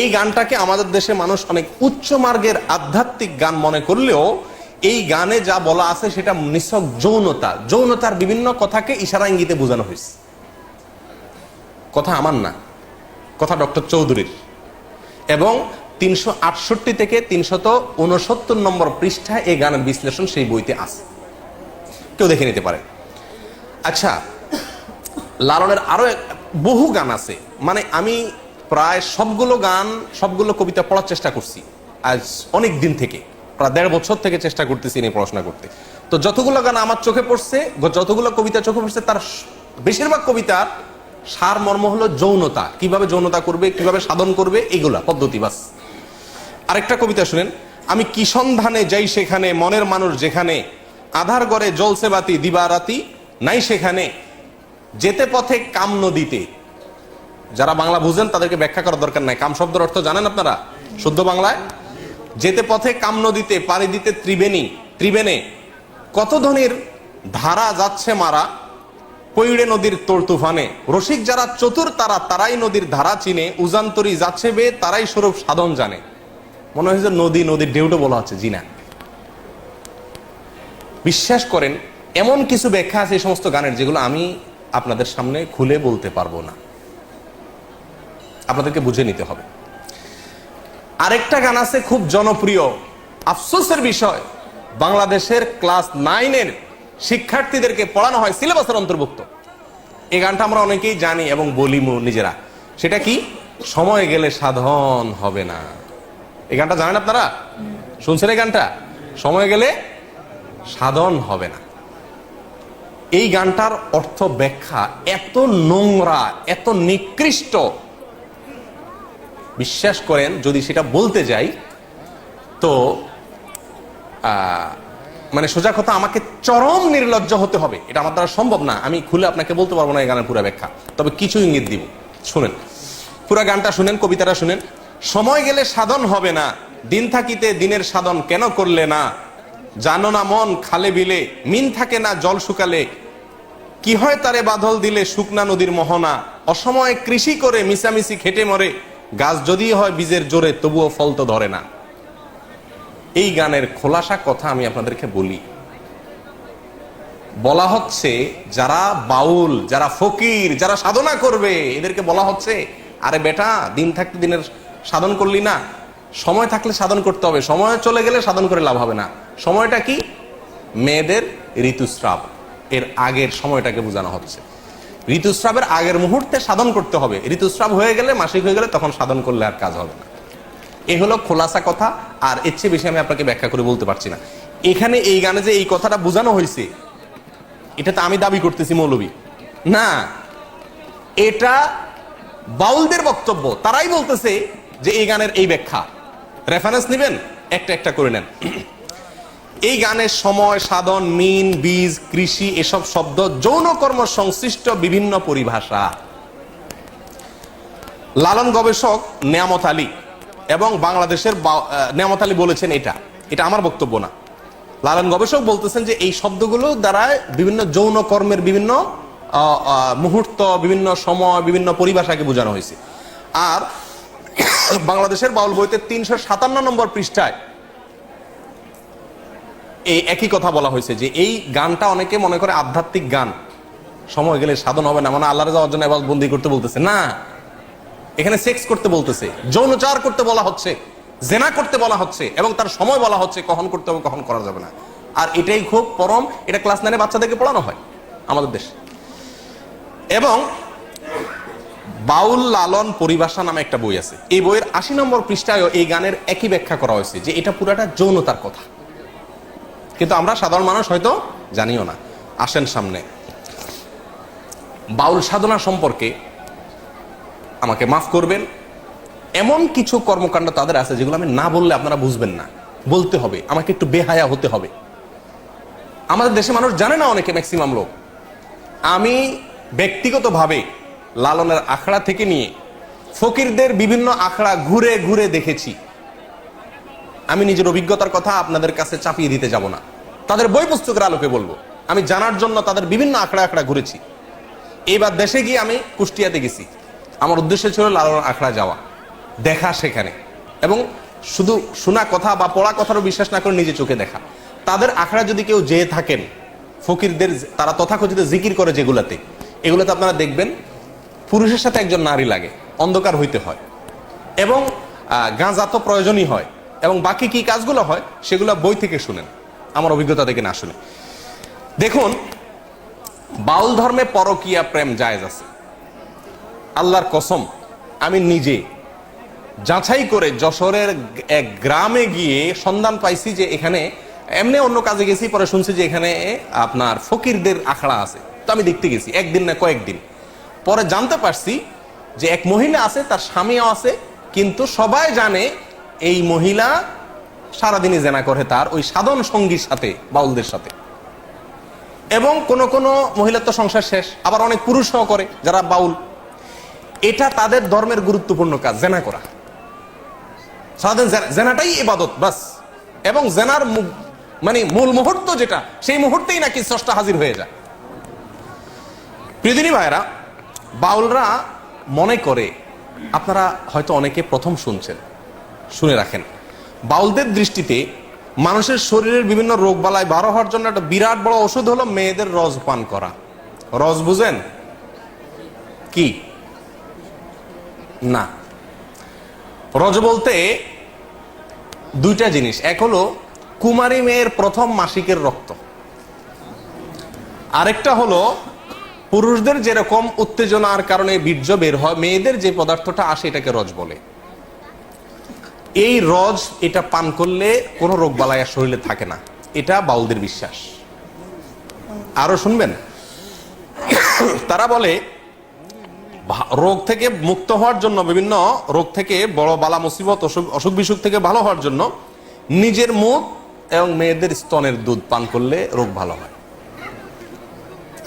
এই গানটাকে আমাদের দেশে মানুষ অনেক উচ্চ মার্গের আধ্যাত্মিক গান মনে করলেও এই গানে যা বলা আছে সেটা নিছক যৌনতা, যৌনতার বিভিন্ন কথাকে ইশারা ইঙ্গিতে বোঝানো হয়েছে। কথা আমার না, কথা ডক্টর চৌধুরীর। এবং 368 থেকে 369 নম্বর পৃষ্ঠায় এই গানের বিশ্লেষণ সেই বইতে আছে, কেউ দেখে নিতে পারে। আচ্ছা, লালনের আরো বহু গান আছে, মানে আমি প্রায় সবগুলো কবিতা পড়ার চেষ্টা করছি আজ অনেক দিন থেকে, প্রায় 1.5 বছর থেকে চেষ্টা করতেছি নিয়ে পড়াশোনা করতে। তো যতগুলো গান আমার চোখে পড়ছে, যতগুলো কবিতা চোখে পড়ছে, তার বেশিরভাগ কবিতার সার মর্ম হলো যৌনতা, কিভাবে যৌনতা করবে, কিভাবে সাধন করবে, এইগুলা পদ্ধতি। বাস। আরেকটা কবিতা শুনেন, আমি কি সন্ধানে যাই সেখানে, মনের মানুষ যেখানে, আধার গড়ে জ্বলছে বাতি দিবারাতি নাই সেখানে, যেতে পথে কাম নদীতে। যারা বাংলা বুঝেন তাদেরকে ব্যাখ্যা করার দরকার নাই, কাম শব্দের অর্থ জানেন আপনারা শুদ্ধ বাংলায়? যেতে পথে কাম নদীতে, পাড়ি দিতে ত্রিবেণে, কত ধনির ধারা যাচ্ছে মারা, পইড়ে নদীর তোর তুফানে, রসিক যারা চতুর তারাই নদীর ধারা চিনে, উজান্তরি যাচ্ছে বে তারাই স্বরূপ সাধন জানে। মনে হয় যে নদীর ঢেউটো বলা হচ্ছে, জি না। বিশ্বাস করেন এমন কিছু ব্যাখ্যা আছে এই সমস্ত গানের যেগুলো আমি আপনাদের সামনে খুলে বলতে পারবো না। আপনাদেরকে বুঝে নিতে হবে। আরেকটা গান আছে খুব জনপ্রিয়, আফসোসের বিষয়, বাংলাদেশের ক্লাস 9-এর শিক্ষার্থীদেরকে পড়ানো হয়, সিলেবাসের অন্তর্ভুক্ত। এই গানটা আমরা অনেকেই জানি এবং বলি নিজেরা। সেটা কি? সময় গেলে সাধন হবে না। এই গানটা জানেন আপনারা? শুনছেন এই গানটা? সময় গেলে সাধন হবে না। এই গানটার অর্থ ব্যাখ্যা এত নোংরা, এত নিকৃষ্ট, বিশ্বাস করেন যদি সেটা বলতে যাই তো মানে সোজা কথা, আমাকে চরম নির্লজ্জ হতে হবে। এটা আমার দ্বারা সম্ভব না, আমি খুলে আপনাকে বলতে পারবো না এই গানের পুরো ব্যাখ্যা, তবে কিছু ইঙ্গিত দিব। শুনেন, পুরো গানটা শুনেন, কবিতাটা শুনেন। সময় গেলে সাধন হবে না, দিন থাকিতে দিনের সাধন কেন করলে না? জানো না মন খালে বিলে মিন থাকে না জল শুকালে, কি হয় তারে বাদল দিলে শুকনা নদীর মোহনা, অসময়ে কৃষি করে মিশামিশি খেটে মরে, গাছ যদি হয় বীজের জোরে তবুও ফল তো ধরে না। এই গানের খোলাসা কথা আমি আপনাদেরকে বলি। বলা হচ্ছে যারা বাউল, যারা ফকির, যারা সাধনা করবে, এদেরকে বলা হচ্ছে আরে বেটা, দিন থাকতে দিনের সাধন করলি না, সময় থাকলে সাধন করতে হবে, সময় চলে গেলে সাধন করে লাভ হবে না। সময়টা কি? মেয়েদের ঋতুস্রাব, এর আগের সময়টাকে বোঝানো হচ্ছে। ঋতুস্রাবের আগের মুহূর্তে সাধন করতে হবে, ঋতুস্রাব হয়ে গেলে, মাসিক হয়ে গেলে তখন সাধন করলে আর কাজ হবে না। এ হলো খোলাসা কথা, আর এর চেয়ে বেশি আমি আপনাকে ব্যাখ্যা করে বলতে পারছি না। এখানে এই গানে যে এই কথাটা বোঝানো হয়েছে, এটা তো আমি দাবি করতেছি মৌলবী না, এটা বাউলদের বক্তব্য। তারাই বলতেছে যে এই গানের এই ব্যাখ্যা। রেফারেন্স নেবেন, একটা একটা করে নেন। এই গানের সময়, সাধন, মিন, বীজ, কৃষি এসব শব্দ যৌন কর্ম সংশ্লিষ্ট বিভিন্ন পরিভাষা। লালন গবেষক নেয়ামত আলী এবং বাংলাদেশের নেয়ামত আলী বলেছেন, এটা আমার বক্তব্য না। লালন গবেষক বলতেছেন যে এই শব্দগুলো দ্বারা বিভিন্ন যৌন কর্মের বিভিন্ন মুহূর্ত, বিভিন্ন সময়, বিভিন্ন পরিভাষাকে বোঝানো হয়েছে। আর বাংলাদেশের বাউল বইতে 357 নম্বর পৃষ্ঠায় এই একই কথা বলা হয়েছে যে এই গানটা অনেকে মনে করে আধ্যাত্মিক গান, সময় গেলে সাধন হবে না, মানে আল্লাহর যাওয়ার জন্য এবার বন্দি করতে বলতেছে না, এখানে সেক্স করতে বলতেছে, যৌনচার করতে বলা হচ্ছে, জেনা করতে বলা হচ্ছে, এবং তার সময় বলা হচ্ছে কখন করতে হবে, কখন করা যাবে না। আর এটাই খুব পরম, এটা ক্লাস 9-এ বাচ্চাদেরকে পড়ানো হয় আমাদের দেশে। এবং বাউল লালন পরিভাষা নামে একটা বই আছে, এই বইয়ের 80 নম্বর পৃষ্ঠায় এই গানের একই ব্যাখ্যা করা হয়েছে যে এটা পুরাটা যৌনতার কথা, কিন্তু আমরা সাধারণ মানুষ হয়তো জানিও না। আসেন সামনে। বাউল সাধনা সম্পর্কে আমাকে মাফ করবেন, এমন কিছু কর্মকাণ্ড তাদের আছে যেগুলো আমি না বললে আপনারা বুঝবেন না, বলতে হবে, আমাকে একটু বেহায়া হতে হবে। আমাদের দেশে মানুষ জানে না, অনেকে, ম্যাক্সিমাম লোক। আমি ব্যক্তিগতভাবে লালনের আখড়া থেকে নিয়ে ফকিরদের বিভিন্ন আখড়া ঘুরে ঘুরে দেখেছি। আমি নিজের অভিজ্ঞতার কথা আপনাদের কাছে চাপিয়ে দিতে যাব না, তাদের বই পুস্তকের আলোকে বলবো। আমি জানার জন্য তাদের বিভিন্ন আখড়া আখড়া ঘুরেছি। এইবার দেশে গিয়ে আমি কুষ্টিয়াতে গেছি, আমার উদ্দেশ্য ছিল লালনের আখড়া যাওয়া, দেখা সেখানে, এবং শুধু শোনা কথা বা পড়া কথারও বিশ্বাস না করে নিজে চোখে দেখা। তাদের আখড়া যদি কেউ যেয়ে থাকেন, ফকিরদের তারা তথাকথিত জিকির করে যেগুলাতে, এগুলোতে আপনারা দেখবেন পুরুষের সাথে একজন নারী লাগে, অন্ধকার হইতে হয়, এবং গাঁজা তো প্রয়োজনই হয়, এবং বাকি কি কাজগুলো হয় সেগুলো বই থেকে শুনেন, আমার অভিজ্ঞতা থেকে না শুনে। দেখুন, বাউল ধর্মে পরকীয়া প্রেম জায়েজ আছে। আল্লাহর কসম, আমি নিজে যাচাই করে যশোরের এক গ্রামে গিয়ে সন্ধান পাইছি যে এখানে, এমনি অন্য কাজে গেছি, পরে শুনছি যে এখানে আপনার ফকিরদের আখড়া আছে। তো আমি দেখতে গেছি, একদিন না কয়েকদিন পরে জানতে পারছি যে এক মহিলা আছে, তার স্বামীও আছে, কিন্তু সবাই জানে এই মহিলা সারাদিনই জেনা করে তার ওই সাধন সঙ্গীর সাথে, বাউলদের সাথে। এবং কোন কোন মহিলার তো সংসার শেষ, আবার অনেক পুরুষও করে যারা বাউল। এটা তাদের ধর্মের গুরুত্বপূর্ণ কাজ, জেনা করা। সারাদিন জেনাটাই ইবাদত বাস, এবং জেনার মানে মূল মুহূর্ত যেটা, সেই মুহূর্তেই নাকি স্রষ্টা হাজির হয়ে যায়। প্রিয়দিনী ভাইরা, বাউলরা মনে করে, আপনারা হয়তো অনেকে প্রথম শুনছেন, শুনে রাখেন, বাউলদের দৃষ্টিতে মানুষের শরীরের বিভিন্ন রোগ বালাই ভালো হওয়ার জন্য একটা বিরাট বড় ওষুধ হলো মেয়েদের রস পান করা। রস বুঝেন কি? না, রজ বলতে দুইটা জিনিস, এক হলো কুমারী মেয়ের প্রথম মাসিকের রক্ত, আরেকটা হলো পুরুষদের যেরকম উত্তেজনার কারণে বীর্য বের হয়, মেয়েদের যে পদার্থটা আসে এটাকে রজ বলে। এই রজ এটা পান করলে কোনো রোগ বালাই আর শরীরে থাকে না, এটা বাউলদের বিশ্বাস। আরো শুনবেন, তারা বলে রোগ থেকে মুক্ত হওয়ার জন্য, বিভিন্ন রোগ থেকে, বড় বালা মুসিবত অসুখ বিসুখ থেকে ভালো হওয়ার জন্য নিজের মুখ এবং মেয়েদের স্তনের দুধ পান করলে রোগ ভালো হয়।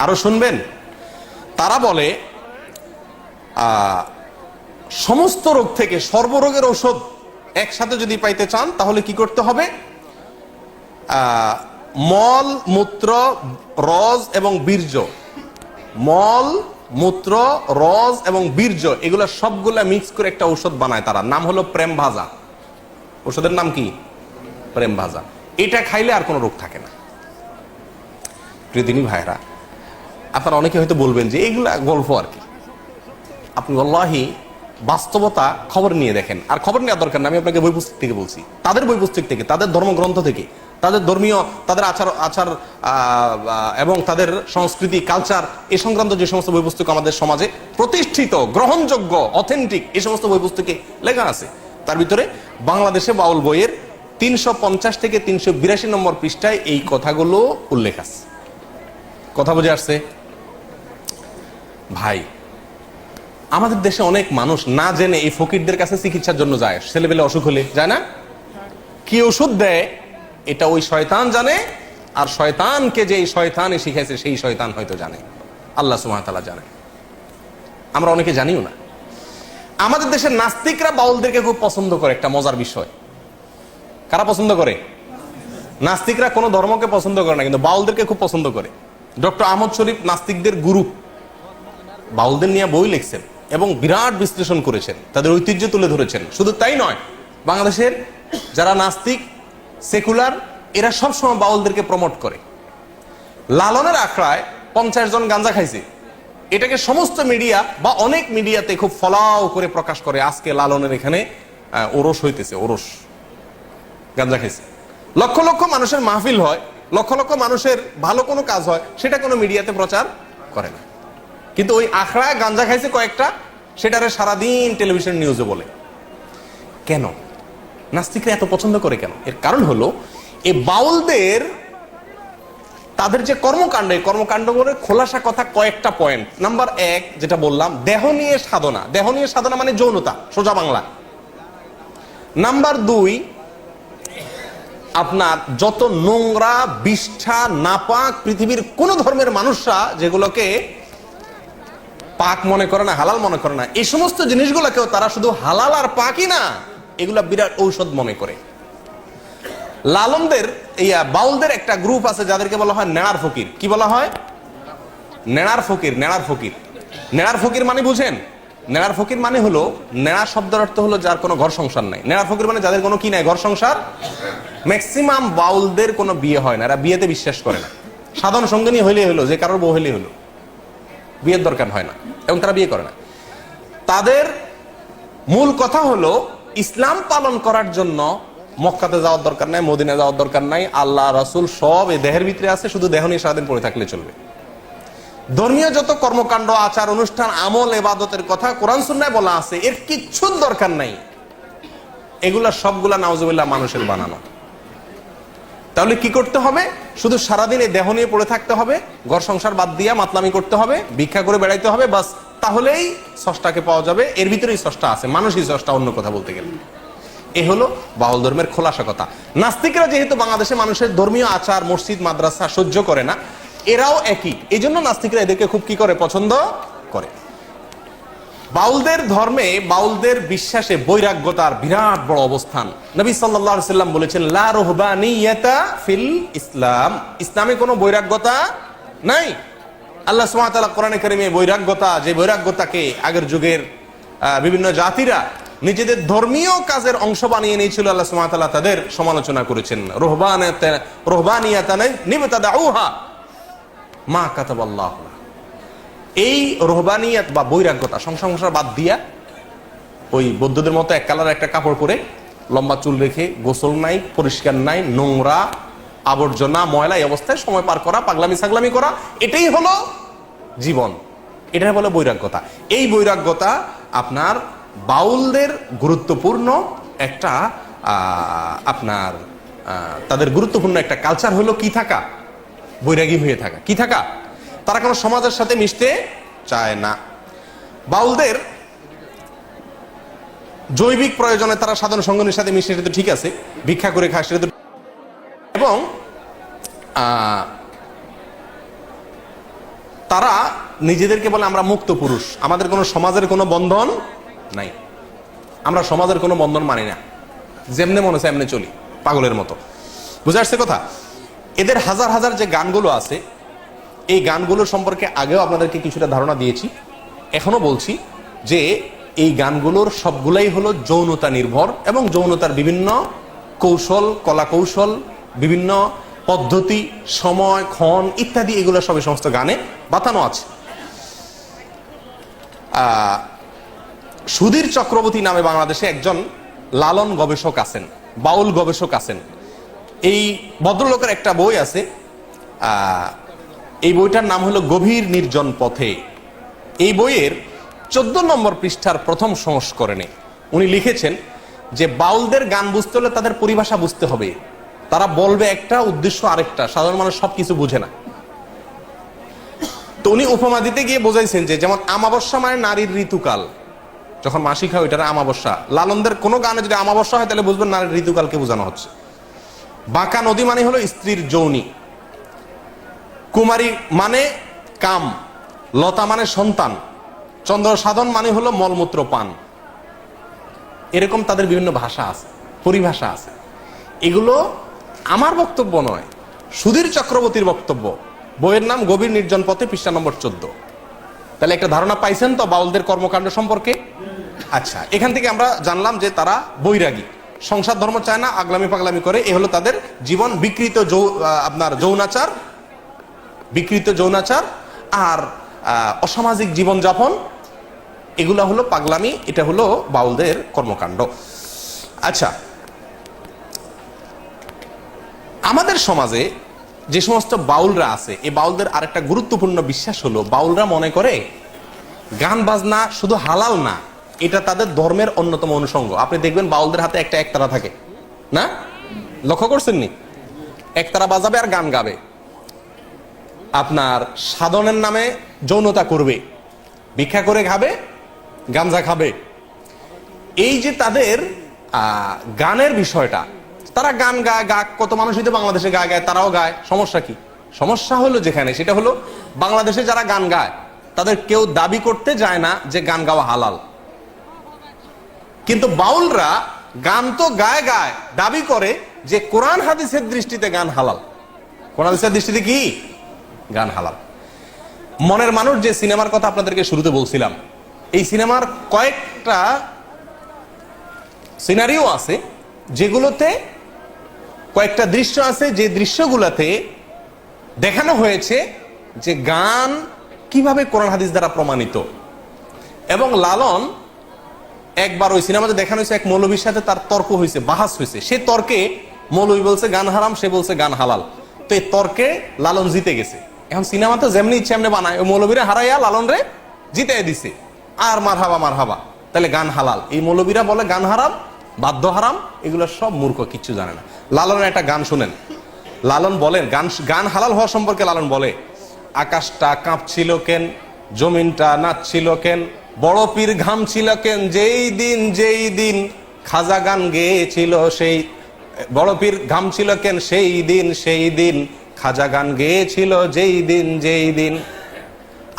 আরো শুনবেন, তারা বলে সমস্ত রোগ থেকে সর্বরোগের ঔষধ একসাথে যদি পাইতে চান তাহলে কি করতে হবে? মল, মূত্র, রজ এবং বীর্য, মল, মূত্র, রজ এবং বীর্য, এগুলা সবগুলা মিক্স করে একটা ঔষধ বানায় তারা, নাম হলো প্রেম ভাজা। ঔষধের নাম কি? প্রেম ভাজা। এটা খাইলে আর কোনো রোগ থাকে না। প্রিয়দিনী ভাইরা, আপনারা অনেকে হয়তো বলবেন যে এগুলা গল্প আর কি। আপনি আল্লাহি বাস্তবতা খবর নিয়ে দেখেন, আর খবর নেওয়ার দরকার না, আমি আপনাকে বই পুস্তক থেকে বলছি, তাদের বই পুস্তক থেকে, তাদের ধর্মগ্রন্থ থেকে, তাদের ধর্মীয়, তাদের আচার এবং তাদের সংস্কৃতি, কালচার, এই সংক্রান্ত যে সমস্ত বই পুস্তক আমাদের সমাজে প্রতিষ্ঠিত, গ্রহণযোগ্য, অথেন্টিক, এই সমস্ত বই পুস্তকে লেখা আছে। তার ভিতরে বাংলাদেশে বাউল বইয়ের 350 থেকে 382 নম্বর পৃষ্ঠায় এই কথাগুলো উল্লেখ আছে। কথা বুঝে আসছে ভাই? আমাদের দেশে অনেক মানুষ না জেনে এই ফকিরদের কাছে চিকিৎসার জন্য যায়, ছেলেবেলে অসুখ হলে যায় না, কি ওষুধ দেয় এটা ওই শয়তান জানে, আর শয়তানকে যে শয়তানে শিখাইছে সেই শয়তান হয়তো জানে, আল্লাহ সুবহানাহু ওয়া তাআলা জানে, আমরা অনেকে জানিও না। আমাদের দেশের নাস্তিকরা বাউলদেরকে খুব পছন্দ করে, একটা মজার বিষয়। কারা পছন্দ করে? নাস্তিকরা কোনো ধর্মকে পছন্দ করে না, কিন্তু বাউলদেরকে খুব পছন্দ করে। ডক্টর আহমদ শরীফ নাস্তিকদের গুরু, বাউলদের নিয়ে বই লিখছেন এবং বিরাট বিশ্লেষণ করেছেন, তাদের ঐতিহ্য তুলে ধরেছেন। শুধু তাই নয়, বাংলাদেশের যারা নাস্তিক, সেকুলার, এরা সবসময় বাউলদেরকে প্রমোট করে। লালনের আখড়ায় 50 জন গাঁজা খাইছে, এটাকে সমস্ত মিডিয়া বা অনেক মিডিয়াতে খুব ফলাও করে প্রকাশ করে, আজকে লালনের এখানে ওরস হইতেছে, ওরস, গাঁজা খাইছে। লক্ষ লক্ষ মানুষের মাহফিল হয়, লক্ষ লক্ষ মানুষের ভালো কোনো কাজ হয়, সেটা কোনো মিডিয়াতে প্রচার করে না। কিন্তু ওই আখড়ায় গাঁজা খাইছে কয়েকটা, সেটারে সারাদিন টেলিভিশন নিউজে বলে। কেন নাস্তিকরা এত পছন্দ করে কেন? এর কারণ হলো এই বাউলদের তাদের যে কর্মকাণ্ড, এই কর্মকাণ্ড করে খোলাসা কথা কয়েকটা পয়েন্ট। নাম্বার 1 যেটা বললাম, দেহ নিয়ে সাধনা। দেহ নিয়ে সাধনা মানে যৌনতা, সোজা বাংলা। নাম্বার 2, আপনার যত নোংরা, বিষ্ঠা, নাপাক পৃথিবীর কোন ধর্মের মানুষরা যেগুলোকে পাক মনে করে না, হালাল মনে করে না, এই সমস্ত জিনিসগুলোকেও তারা শুধু হালাল আর পাকই না, এগুলা বিরাট ঔষধ মনে করে। লালনদের, বাউলদের একটা গ্রুপ আছে যাদেরকে বলা হয় নেড়ার ফকির। কি বলা হয়? নেড়ার ফকির। নেড়ার ফকির, নেড়ার ফকির মানে বুঝেন? নেড়ার ফকির মানে হলো, নেড়া শব্দের অর্থ হলো যার কোনো ঘর সংসার নাই। নেড়ার ফকির মানে যাদের কোনো কি নাই, ঘর সংসার। ম্যাক্সিমাম বাউলদের কোনো বিয়ে হয় না, এরা বিয়েতে বিশ্বাস করে না। সাধারণ সঙ্গিনী হইলেই হলো, যে কারোর বউ হইলেই হলো, বিয়ের দরকার হয় না, এবং তারা বিয়ে করে না। তাদের মূল কথা হলো ইসলাম পালন করার জন্য মক্কাতে যাওয়ার দরকার নাই, মদিনা যাওয়ার দরকার নাই, আল্লাহ রাসূল সব এই দেহের ভিতরে আছে, শুধু দেহ নিয়ে সারাদিন পড়ে থাকলে চলবে। ধর্মীয় যত কর্মকাণ্ড, আচার অনুষ্ঠান, আমল, ইবাদতের কথা কোরআন সুন্নাহয় বলা আছে, এর কিচ্ছুর দরকার নাই। এগুলা সবগুলা নাউজুবিল্লাহ মানুষের বানানো। তাহলে কি করতে হবে? শুধু সারাদিন এই দেহ নিয়ে পড়ে থাকতে হবে, ঘর সংসার বাদ দিয়া মাতলামি করতে হবে, ভিক্ষা করে বেড়াইতে হবে, বাস, তাহলেই স্রষ্টাকে পাওয়া যাবে। এর ভিতরেই স্রষ্টা আছে, মানুষই স্রষ্টা, অন্য কথা বলতে গেলে। এ হলো বাউল ধর্মের খোলাসা কথা। নাস্তিকরা যেহেতু বাংলাদেশে মানুষের ধর্মীয় আচার, মসজিদ, মাদ্রাসা সহ্য করে না, এরাও একই। এই জন্য নাস্তিকরা এদেরকে খুব কি করে, পছন্দ করে। বাউলদের ধর্মে, বাউলদের বিশ্বাসে বৈরাগ্যতার বিরাট বড় অবস্থান। নবী সাল্লাল্লাহু আলাইহি সাল্লাম বলেছেন, লা রুহবানিয়াতা ফিল ইসলাম, ইসলামে কোনো বৈরাগ্যতা নাই। আল্লাহ সুবহানাহু ওয়া তাআলা কোরআনে কারীমে বৈরাগ্যতা, যে বৈরাগ্যতাকে আগের যুগের বিভিন্ন জাতিরা নিজেদের ধর্মীয় কাজের অংশ বানিয়ে নিয়েছিল, আল্লাহ সুবহানাহু ওয়া তাআলা তাদের সমালোচনা করেছেন। রুহবানিয়াতান নিবতাদাউহা মা কাতাবাল্লাহু। এই রুহবানিয়াত বা বৈরাগ্যতা, সংসার বাদ দিয়া ওই বৌদ্ধদের মতো এক কালার একটা কাপড় পরে লম্বা চুল রেখে, গোসল নাই, পরিষ্কার নাই, নোংরা, আবর্জনা, ময়লা, এই অবস্থায় সময় পার করা, পাগলামি ছাগলামি করা, এটাই হলো জীবন। এটাই বলে বৈরাগ্যতা। এই বৈরাগ্যতা আপনার বাউলদের গুরুত্বপূর্ণ একটা আপনার তাদের গুরুত্বপূর্ণ একটা কালচার হলো কি থাকা, বৈরাগী হয়ে থাকা। কি থাকা? তারা কোনো সমাজের সাথে মিশতে চায় না। বাউলদের জৈবিক প্রয়োজনে তারা সাধারণ সঙ্গনের সাথে মিশে, সেটা তো ঠিক আছে, ভিক্ষা করে খায় সেটা তো, এবং তারা নিজেদেরকে বলে আমরা মুক্ত পুরুষ, আমাদের কোনো সমাজের কোনো বন্ধন নাই, আমরা সমাজের কোনো বন্ধন মানি না, যেমনে মনে হচ্ছে এমনি চলি, পাগলের মতো। বুঝে আসছে কথা? এদের হাজার হাজার যে গানগুলো আছে, এই গানগুলোর সম্পর্কে আগেও আপনাদেরকে কিছুটা ধারণা দিয়েছি, এখনো বলছি যে এই গানগুলোর সবগুলাই হলো যৌনতা নির্ভর, এবং যৌনতার বিভিন্ন কৌশল, কলা কৌশল, বিভিন্ন পদ্ধতি, সময়, ক্ষণ ইত্যাদি, এগুলো সবই সমস্ত গানে বাতানো আছে। সুধীর চক্রবর্তী নামে বাংলাদেশে একজন লালন গবেষক আছেন, বাউল গবেষক আছেন। এই ভদ্রলোকের একটা বই আছে, এই বইটার নাম হলো গভীর নির্জন পথে। এই বইয়ের 14 নম্বর পৃষ্ঠার প্রথম সংস্করণে উনি লিখেছেন যে বাউলদের গান বুঝতে হলে তাদের পরিভাষা বুঝতে হবে। তারা বলবে একটা, উদ্দেশ্য আরেকটা, সাধারণ মানুষ সবকিছু বুঝে না। তো উনি উপমা দিতে গিয়ে বোঝাইছেন যে যেমন আমাবস্যা মানে নারীর ঋতুকাল, যখন মাসিক হয় ওইটার আমাবস্যা। লালনদের কোনো গানে যদি আমাবস্যা হয় তাহলে বুঝবেন নারীর ঋতুকালকে বোঝানো হচ্ছে। বাঁকা নদী মানে হলো স্ত্রীর যৌনি, কুমারী মানে কাম, লতা মানে সন্তান, চন্দ্র সাধন মানে হলো মলমূত্র পান। এরকম তাদের বিভিন্ন ভাষা আছে, পরিভাষা আছে। এগুলো আমার বক্তব্য নয়, সুধীর চক্রবর্তীর বক্তব্য। বইয়ের নাম গভীর নির্জন পথে, পৃষ্ঠা নম্বর 14। তাহলে একটা ধারণা পাইছেন তো বাউলদের কর্মকাণ্ড সম্পর্কে? আচ্ছা, এখান থেকে আমরা জানলাম যে তারা বৈরাগী, সংসার ধর্ম চায় না, আগলামি পাগলামি করে, এ হলো তাদের জীবন। বিকৃত আপনার যৌনাচার, বিকৃত যৌনাচার আর অসামাজিক জীবনযাপন, এগুলা হলো পাগলামি, এটা হলো বাউলদের কর্মকাণ্ড। আচ্ছা, আমাদের সমাজে যে সমস্ত বাউলরা আছে, এই বাউলদের আরেকটা গুরুত্বপূর্ণ বিশ্বাস হলো, বাউলরা মনে করে গান বাজনা শুধু হালাল না, এটা তাদের ধর্মের অন্যতম অনুষঙ্গ। আপনি দেখবেন বাউলদের হাতে একটা একতারা থাকে না, লক্ষ্য করছেন নি? একতারা বাজাবে আর গান গাবে, আপনার সাধনের নামে যৌনতা করবে, ভিক্ষা করে খাবে, গাঞ্জা খাবে। এই যে তাদের গানের বিষয়টা, তারা গান গায়, কত মানুষই তো বাংলাদেশে গায়, তারাও গায়, সমস্যা কি? সমস্যা হলো যেখানে, সেটা হলো বাংলাদেশে যারা গান গায় তাদের কেউ দাবি করতে যায় না যে গান গাওয়া হালাল, কিন্তু বাউলরা গান তো গায় গায়, দাবি করে যে কোরআন হাদিসের দৃষ্টিতে গান হালাল। কোরআন হাদিসের দৃষ্টিতে কি গান হালাল? মনের মানুষ যে সিনেমার কথা আপনাদেরকে শুরুতে বলছিলাম, এই সিনেমার কয়েকটা সিনারিও আছে, যেগুলোতে কয়েকটা দৃশ্য আছে, যে দৃশ্যগুলোতে দেখানো হয়েছে যে গান কিভাবে কোরআন হাদিস দ্বারা প্রমাণিত। এবং লালন একবার ওই সিনেমাতে দেখানো হয়েছে, এক মৌলবীর সাথে তার তর্ক হয়েছে, বাহাস হয়েছে। সে তর্কে মৌলবী বলছে গান হারাম, সে বলছে গান হালাল। তো এই তর্কে লালন জিতে গেছে। এখন সিনেমা তো যেমনি ইচ্ছে এমনি বানায়, ওই মৌলবীরা হারাইয়া লালন রে জিতে দিছে, আর মারহাবা মারহাবা, তাহলে গান হালাল। এই মৌলবীরা বলে গান হারাম, বাদ্য হারাম, এগুলো সব মূর্খ, কিচ্ছু জানে না। লালনের একটা গান শুনেন, লালন বলেন, গান হালাল হওয়া সম্পর্কে লালন বলে, আকাশটা কাঁপছিল কেন, জমিনটা নাচছিল কেন, বড় পীর ঘামছিল কেন, যেই দিন খাজা গান গেয়েছিল, সেই বড় পীর ঘামছিল কেন, সেই দিন খাজা গান গেয়েছিল, যেই দিন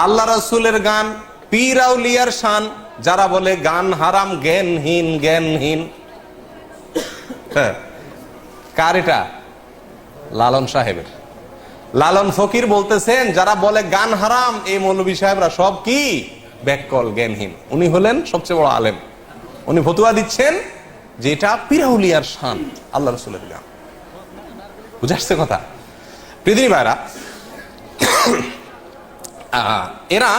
আল্লাহ রাসূলের গান, পীর আউলিয়ার শান, যারা বলে গান হারাম জ্ঞানহীন। কার এটা? লালন সাহেবের। লালন ফকির বলতেছেন যারা বলে গান হারাম, এই মৌলভী সাহেবরা সব কি ব্যাককল, জ্ঞানহীন। উনি হলেন সবচেয়ে বড় আলেম, উনি ফতুয়া দিচ্ছেন যে এটা পীরাউলিয়ার শান, আল্লাহ রাসূলের গান। বুঝে আসছে কথা? পৃথিবী ভাইরা, এরা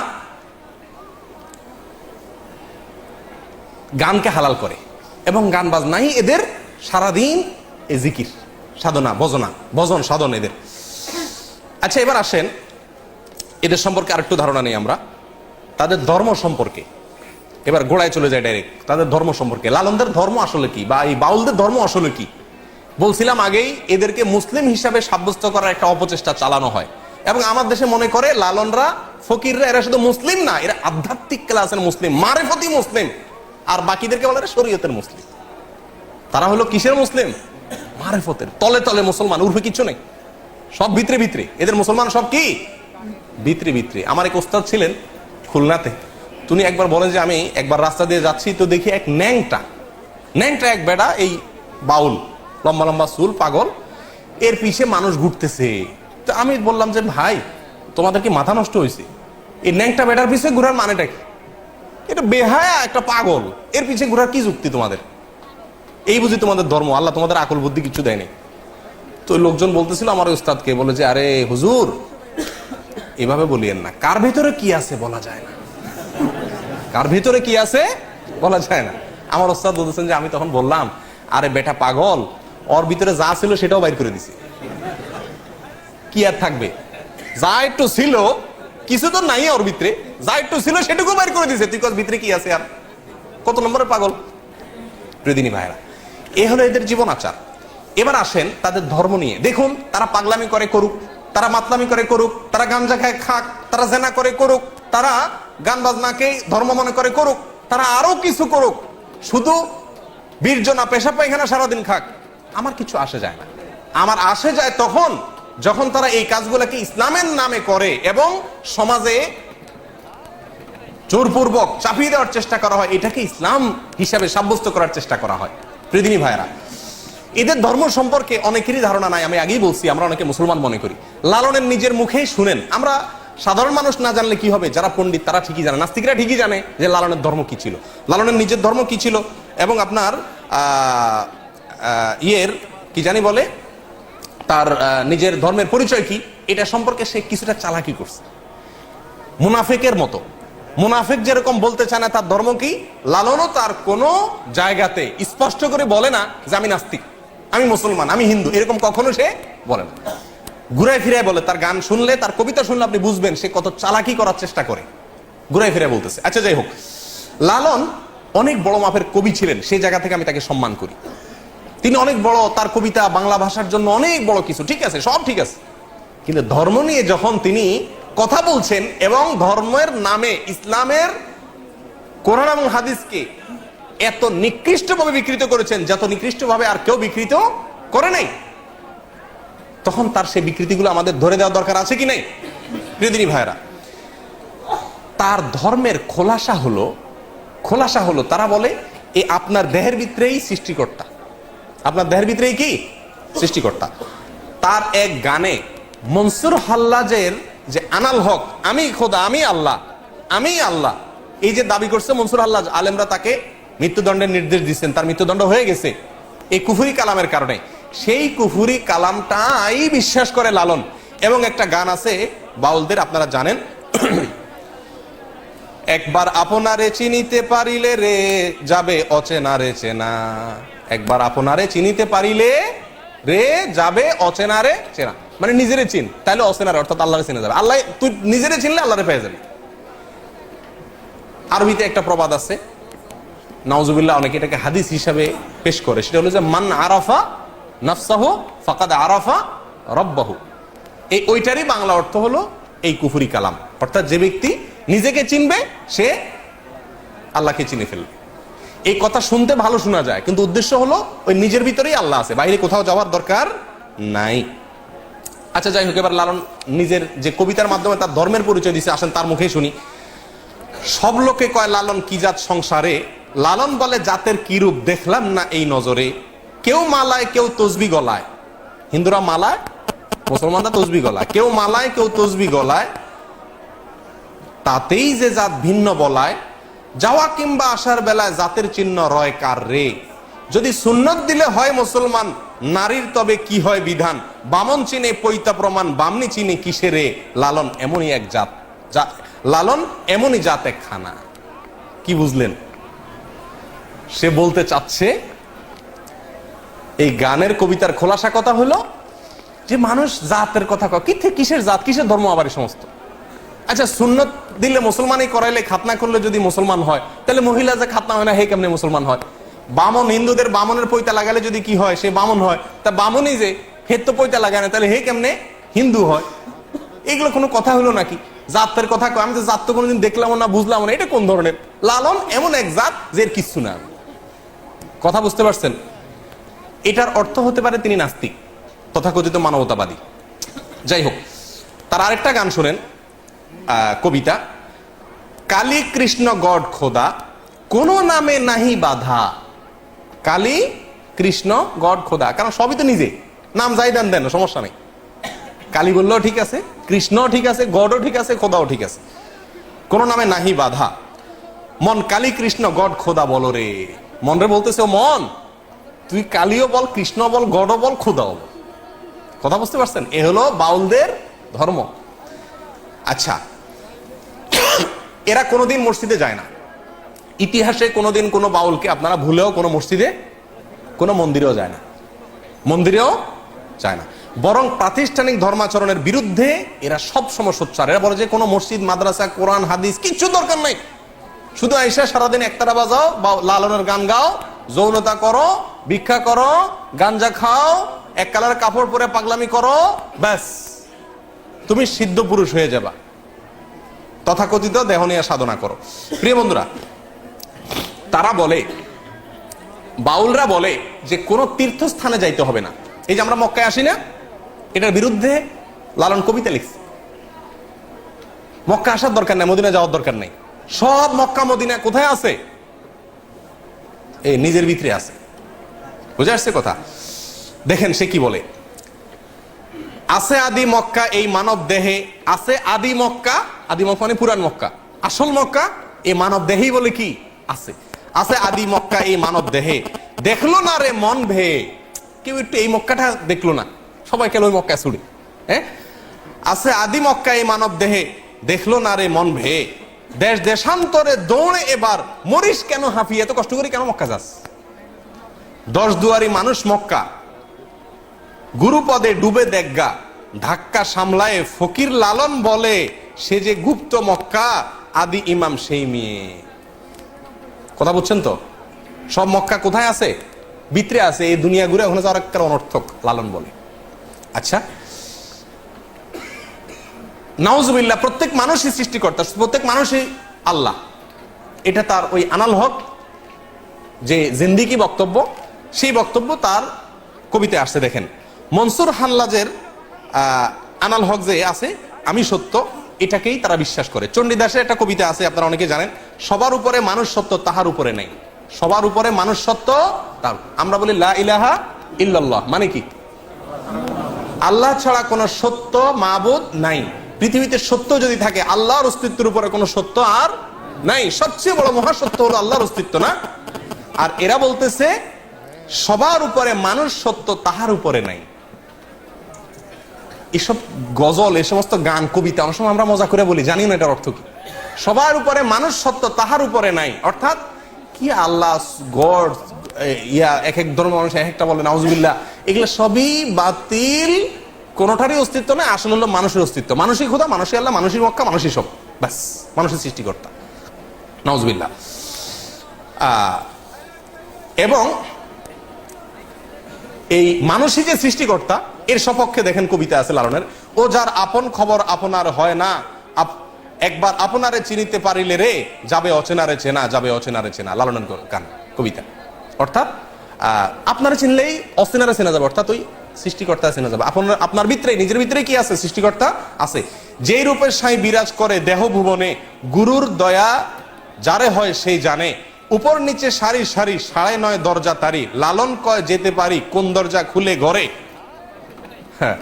গানকে হালাল করে এবং গান বাজনাই এদের সারাদিন এ জিকির সাধনা ভজন সাধন এদের। আচ্ছা, এবার আসেন এদের সম্পর্কে আরেকটু ধারণা নেই আমরা, তাদের ধর্ম সম্পর্কে। এবার গোড়ায় চলে যায় ডাইরেক্ট, তাদের ধর্ম সম্পর্কে। লালনদের ধর্ম আসলে কি, বা এই বাউলদের ধর্ম আসলে কি? বলছিলাম আগেই, এদেরকে মুসলিম হিসাবে সাব্যস্ত করার একটা অপচেষ্টা চালানো হয় এবং আমার দেশে মনে করে লালনরা, ফকিররা এরা শুধু মুসলিম না, এরা আধ্যাত্মিক ক্লাসের মুসলিম, মারেফতি মুসলিম, আর বাকিদেরকে বলে শরীয়তের মুসলিম। তারা হলো কিসের মুসলিম? মারেফতের, তলে তলে মুসলমান, উর্ফে কিছু নেই, সব ভিতরে ভিতরে এদের মুসলমান, সব কি ভিতরে ভিতরে। আমার এক ওস্তাদ ছিলেন খুলনাতে, তিনি একবার বলেন যে আমি একবার রাস্তা দিয়ে যাচ্ছি, তো দেখি এক ন্যাংটা এক বেটা, এই বাউল, লম্বা লম্বা চুল, পাগল, এর পিছে মানুষ ঘুরতেছে। তো আমি বললাম যে ভাই, তোমাদের কি মাথা নষ্ট হয়েছে? এই ন্যাংটা বেটার পিছে ঘোরার মানেটা কি? এটা বেহায়া একটা পাগল, এর পিছে ঘোরার কি যুক্তি তোমাদের? এই বুঝি তোমাদের ধর্ম? আল্লাহ তোমাদের আকল বুদ্ধি কিছু দেয়নি। তো লোকজন বলতেছিল আমার উস্তাদকে, বলে যে আরে হুজুর, এভাবে বলিয়েন না, কার ভিতরে কি আছে বলা যায় না, কার ভিতরে কি আছে বলা যায় না। আমার উস্তাদ বলতেছেন যে আমি তখন বললাম, আরে বেটা পাগল, ওর ভিতরে যা ছিল সেটাও বাইর করে দিছে, কি আর থাকবে? যা একটু ছিল, কিছু তো নাই ওর ভিতরে, যা একটু ছিল সেটুকু বাইর করে দিছে, তুই ভিতরে কি আছে আর? কত নম্বরের পাগল? প্রিয়দিনী ভাইরা, এ হলো এদের জীবন আচার। এবার আসেন তাদের ধর্ম নিয়ে। দেখুন, তারা পাগলামি করে করুক, তারা মাতলামি করে করুক, তারা গাঞ্জা খায় খাক, তারা জেনা করে করুক, তারা গান বাজনাকে ধর্ম মনে করে করুক, তারা আরো কিছু করুক, শুধু বীর্জনা পেশা পায়খানা সারাদিন খাক, আমার কিছু আসে যায় না। আমার আসে যায় তখন যখন তারা এই কাজগুলোকে ইসলামের নামে করে এবং সমাজে জোরপূর্বক চাপিয়ে দেওয়ার চেষ্টা করা হয়, এটাকে ইসলাম হিসাবে সাব্যস্ত করার চেষ্টা করা হয়। প্রিয়দিনী ভাইরা, এদের ধর্ম সম্পর্কে অনেকেরই ধারণা নাই। আমি আগেই বলছি, আমরা অনেকে মুসলমান মনে করি। লালনের নিজের মুখেই শুনেন, আমরা সাধারণ মানুষ না জানলে কি হবে, যারা পণ্ডিত তারা ঠিকই জানে, নাস্তিকরা ঠিকই জানে যে লালনের ধর্ম কি ছিল, লালনের নিজের ধর্ম কি ছিল, এবং আপনার কি জানি বলে, তার নিজের ধর্মের পরিচয় কি, এটা সম্পর্কে সে কিছুটা চালাকি করছে। মুনাফিকের মতো, মুনাফিক যেরকম বলতে চায় না তার ধর্ম কি, লালনও তার কোনো জায়গাতে স্পষ্ট করে বলে না যে আমি নাস্তিক, আমি মুসলমান, আমি হিন্দু, এরকম কখনো সে বলে না। ঘুরায় ফিরায় বলে। তার গান শুনলে, তার কবিতা শুনলে আপনি বুঝবেন সে কত চালাকি করার চেষ্টা করে, ঘুরায় ফিরায় বলতেছে। আচ্ছা, যাই হোক, লালন অনেক বড় মাপের কবি ছিলেন, সেই জায়গা থেকে আমি তাকে সম্মান করি। তিনি অনেক বড়, তার কবিতা বাংলা ভাষার জন্য অনেক বড় কিছু, ঠিক আছে, সব ঠিক আছে, কিন্তু ধর্ম নিয়ে যখন তিনি কথা বলছেন এবং ধর্মের নামে ইসলামের কোরআন এবং হাদিসকে এত নিকৃষ্টভাবে বিকৃত করেছেন, যত নিকৃষ্টভাবে আর কেউ বিকৃত করে নাই, তখন তার সেই বিকৃতিগুলো আমাদের ধরে দেওয়া দরকার আছে কি নাই? প্রিয়দিনী ভাইরা, তার ধর্মের খোলাসা হলো তারা বলে এই আপনার দেহের ভিতরেই সৃষ্টিকর্তা, আপনার দেহের ভিতরেই কি সৃষ্টিকর্তা। তার এক গানে মনসুর হাল্লাজের যে আনাল হক, আমি খোদা, আমি আল্লাহ, আমি আল্লাহ, এই যে দাবি করছে মনসুর হাল্লাজ, আলেমরা তাকে মৃত্যুদণ্ডের নির্দেশ দিচ্ছেন, তার মৃত্যুদণ্ড হয়ে গেছে এই কুফরি কালামের কারণে। সেই কুফরি কালামটাই বিশ্বাস করে লালন। এবং একটা গান আছে বাউলদের, আপনারা জানেন, একবার আপনারে চিনিতে পারিলে রে যাবে অচেনারে চেনা, একবার আপনারে চিনিতে পারিলে রে যাবে অচেনারে চেনা, মানে নিজেরে চিন, তাহলে অচেনারে অর্থাৎ আল্লাহরে চিনে যাবে। আল্লাহ, তুই নিজেরে চিনলে আল্লাহরে পেয়ে যাবে। আরবিতে একটা প্রবাদ আছে, নাউজুবিল্লাহ, অনেকে এটাকে হাদিস হিসাবে পেশ করে, সেটা হলো যে মান আরাফা নাফসাহু ফাকাদ আরাফা রব্বাহু। এই ওইটারই বাংলা অর্থ হলো এই কুফরি কালাম, অর্থাৎ যে ব্যক্তি নিজেকে চিনবে সে আল্লাহকে চিনে ফেলবে। এই কথা শুনতে ভালো শোনা যায়, কিন্তু উদ্দেশ্য হলো ওই নিজের ভিতরেই আল্লাহ আছে, বাইরে কোথাও যাওয়ার দরকার নাই। আচ্ছা, যাই হোক, এবার লালন নিজের যে কবিতার মাধ্যমে তার ধর্মের পরিচয় দিছে, আসেন তার মুখেই শুনি। সব লোকে কয় লালন কি জাত সংসারে, লালন বলে জাতের কি রূপ দেখলাম না এই নজরে, কেউ মালায় কেউ তসবি গলায়, হিন্দুরা মালায়, মুসলমানরা তসবি গলায়, কেউ মালায় কেউ তসবি গলায়, তাতেই যে জাত ভিন্ন বলায়, যাওয়া কিংবা আসার বেলায় জাতের চিহ্ন রয় কার রে, যদি সুন্নত দিলে হয় মুসলমান, নারীর তবে কি হয় বিধান, বামন চিনে পৈতা প্রমাণ, বামনি চিনে কিসে রে, লালন এমনই এক জাত, লালন এমনই জাত এক খানা। কি বুঝলেন? সে বলতে চাচ্ছে এই গানের কবিতার খোলাসা কথা হলো যে মানুষ জাতের কথা কয়, কিসের জাত, কিসের ধর্ম আবার এই সমস্ত। আচ্ছা, সুন্নত দিলে মুসলমানই করাইলে, খাতনা করলে যদি মুসলমান হয়, তাহলে মহিলা যে খাতনা হয় না, হে কেমনে মুসলমান হয়? বামন, হিন্দুদের বামনের পৈতা লাগালে যদি কি হয়, সে বামন হয়। তা বামনই যে হে তো পৈতা লাগায় না, তাহলে হে কেমনে হিন্দু হয়? এগুলো কোনো কথা হলো নাকি? জাতের কথা কয়, আমি তো জাত তো কোনোদিন দেখলাম না, বুঝলাম না, এটা কোন ধরনের? লালন এমন এক জাত যে এর কিচ্ছু না। কথা বুঝতে পারছেন? এটার অর্থ হতে পারে তিনি নাস্তিক, তথাকথিত মানবতাবাদী। যাই হোক, তার আরেকটা গান শোনেন, কবিতা, কালী কৃষ্ণ গড খোদা কোন নামে নাহি বাধা। কালী কৃষ্ণ গড খোদা, কারণ সবই তো নিজে, নাম যাই দেন দেন, সমস্যা নেই। কালী বললেও ঠিক আছে, কৃষ্ণ ঠিক আছে, গডও ঠিক আছে, খোদাও ঠিক আছে, কোন নামে নাহি বাধা। মন কালী কৃষ্ণ গড খোদা বলো রে। মন রে বলতেছে, ও মন, তুই কালীও বল, কৃষ্ণ বল, গডও বল, খোদাও বল। কথা বুঝতে পারছেন? এ হলো বাউলদের ধর্ম। আচ্ছা, এরা কোনোদিন মসজিদে যায় না। ইতিহাসে কোনোদিন কোনো বাউলকে আপনারা ভুলেও কোনো মসজিদে, কোনো মন্দিরেও যায় না, মন্দিরেও যায় না। বরং প্রাতিষ্ঠানিক ধর্মাচরণের বিরুদ্ধে এরা সব সময় সোচ্চার। এরা বলে যে কোনো মসজিদ, মাদ্রাসা, কোরআন, হাদিস কিচ্ছু দরকার নাই, শুধু আইসা সারাদিন একতারা বাজাও, বা লালনের গান গাও, যৌনতা করো, ভিক্ষা করো, গাঞ্জা খাও, এক কালার কাপড় পরে পাগলামি করো, ব্যাস তুমি সিদ্ধ পুরুষ হয়ে যাবা, তথাকথিত দেহনিয়া সাধনা করো। প্রিয় বন্ধুরা, তারা বলে, বাউলরা বলে যে কোন তীর্থস্থানে যাইতে হবে না। এই যে আমরা মক্কায় আসি না, এটার বিরুদ্ধে লালন কবিতা লিখছে। মক্কা আসার দরকার নাই, মদিনা যাওয়ার দরকার নাই, সব মক্কা মদিনা কোথায় আছে? এই নিজের ভিতরে আছে। বুঝে আসছে কথা? দেখেন সে কি বলে, আছে আদি মক্কা এই মানব দেহে, আছে আদি মক্কা, আদি মক্কা মানে পুরান মক্কা, আসল মক্কা এই মানব দেহেই বলে কি আছে। আছে আদি মক্কা এই মানব দেহে, দেখলো না রে মন ভে। কেউ একটু এই মক্কাটা দেখলো না, সবাই কেন ওই মক্কা ছুড়ে। হ্যাঁ, আছে আদি মক্কা এই মানব দেহে, দেখলো না রে মন ভে। দেশ দেশান্তরে দৌড়ে এবার, মরিস কেন হাফিয়ে, এত কষ্ট করে কেন মক্কা যাস? 10 দুয়ারি মানুষ মক্কা, গুরুপদে ডুবে দেখগা, ধাক্কা সামলায় ফকির লালন বলে, সে যে গুপ্ত মক্কা, আদি ইমাম সেই মেয়ে। কথা বুঝছেন তো? সব মক্কা কোথায় আছে? ভিতরে আছে, এই দুনিয়া ঘুরে ওখানে যাওয়ার একটা অনর্থক, লালন বলে। আচ্ছা, নাউজুবিল্লাহ, প্রত্যেক মানুষই সৃষ্টিকর্তা, প্রত্যেক মানুষই আল্লাহ, এটা তার ওই আনাল হক যে জিন্দিগি বক্তব্য, সেই বক্তব্য তার কবিতায় আসছে। দেখেন, মনসুর হাল্লাজের আনাল হক যে আছে, আমি সত্য, এটাকেই তারা বিশ্বাস করে। চণ্ডীদাসের একটা কবিতা আছে, আপনারা অনেকে জানেন, সবার উপরে মানুষ সত্য, তাহার উপরে নেই। সবার উপরে মানুষ সত্য, তার। আমরা বলি লা ইলাহা ইল্লাল্লাহ, মানে কি? আল্লাহ ছাড়া কোনো সত্য মাবুদ নাই। পৃথিবীতে সত্য যদি থাকে, আল্লাহর অস্তিত্বের উপরে কোনো সত্য আর নাই। সবচেয়ে বড় মহাসত্য হলো আল্লাহর অস্তিত্ব, না? আর এরা বলতেছে সবার উপরে মানুষ সত্য, তাহার উপরে নাই। এসব গজল, এই সমস্ত গান, কবিতা অনেক সময় আমরা মজা করে বলি, জানি না এটার অর্থ কি। সবার উপরে মানুষ সত্য, তাহার উপরে নাই, অর্থাৎ কি আল্লাহ, গড, ইয়া, এক এক ধর্ম মানুষ এক একটা বলে, নাউজুবিল্লাহ, এগুলো সবই বাতিল, কোনটারই অস্তিত্ব নাই। আসলে হলো মানুষের অস্তিত্ব, মানুষই খোদা, মানুষই আল্লাহ, মানুষই মক্কা, মানুষই সব, ব্যাস, মানুষের সৃষ্টিকর্তা, নাউজুবিল্লাহ। এবং এই মানুষই যে সৃষ্টিকর্তা, এর সপক্ষে দেখেন কবিতা আছে লালনের, ও যার আপন খবর আপনার হয় না, একবার আপনারে চিনিতে পারিলে রে, যাবে অচেনারে চেনা, যাবে অচেনারে চেনা। লালনের গান, কবিতা। অর্থাৎ আপনারা চিনলেই অচেনারে চেনা যাবে, অর্থাৎ ওই সৃষ্টিকর্তা চেনা যাবে। আপনার ভিতরে, নিজের ভিতরে কি আছে? সৃষ্টিকর্তা আছে। যেই রূপের সাই বিরাজ করে দেহ ভুবনে, গুরুর দয়া যারে হয় সেই জানে, উপর নিচে সারি সারি 9.5 দরজা তারি, লালন কয় যেতে পারি কোন দরজা খুলে ঘরে। হ্যাঁ,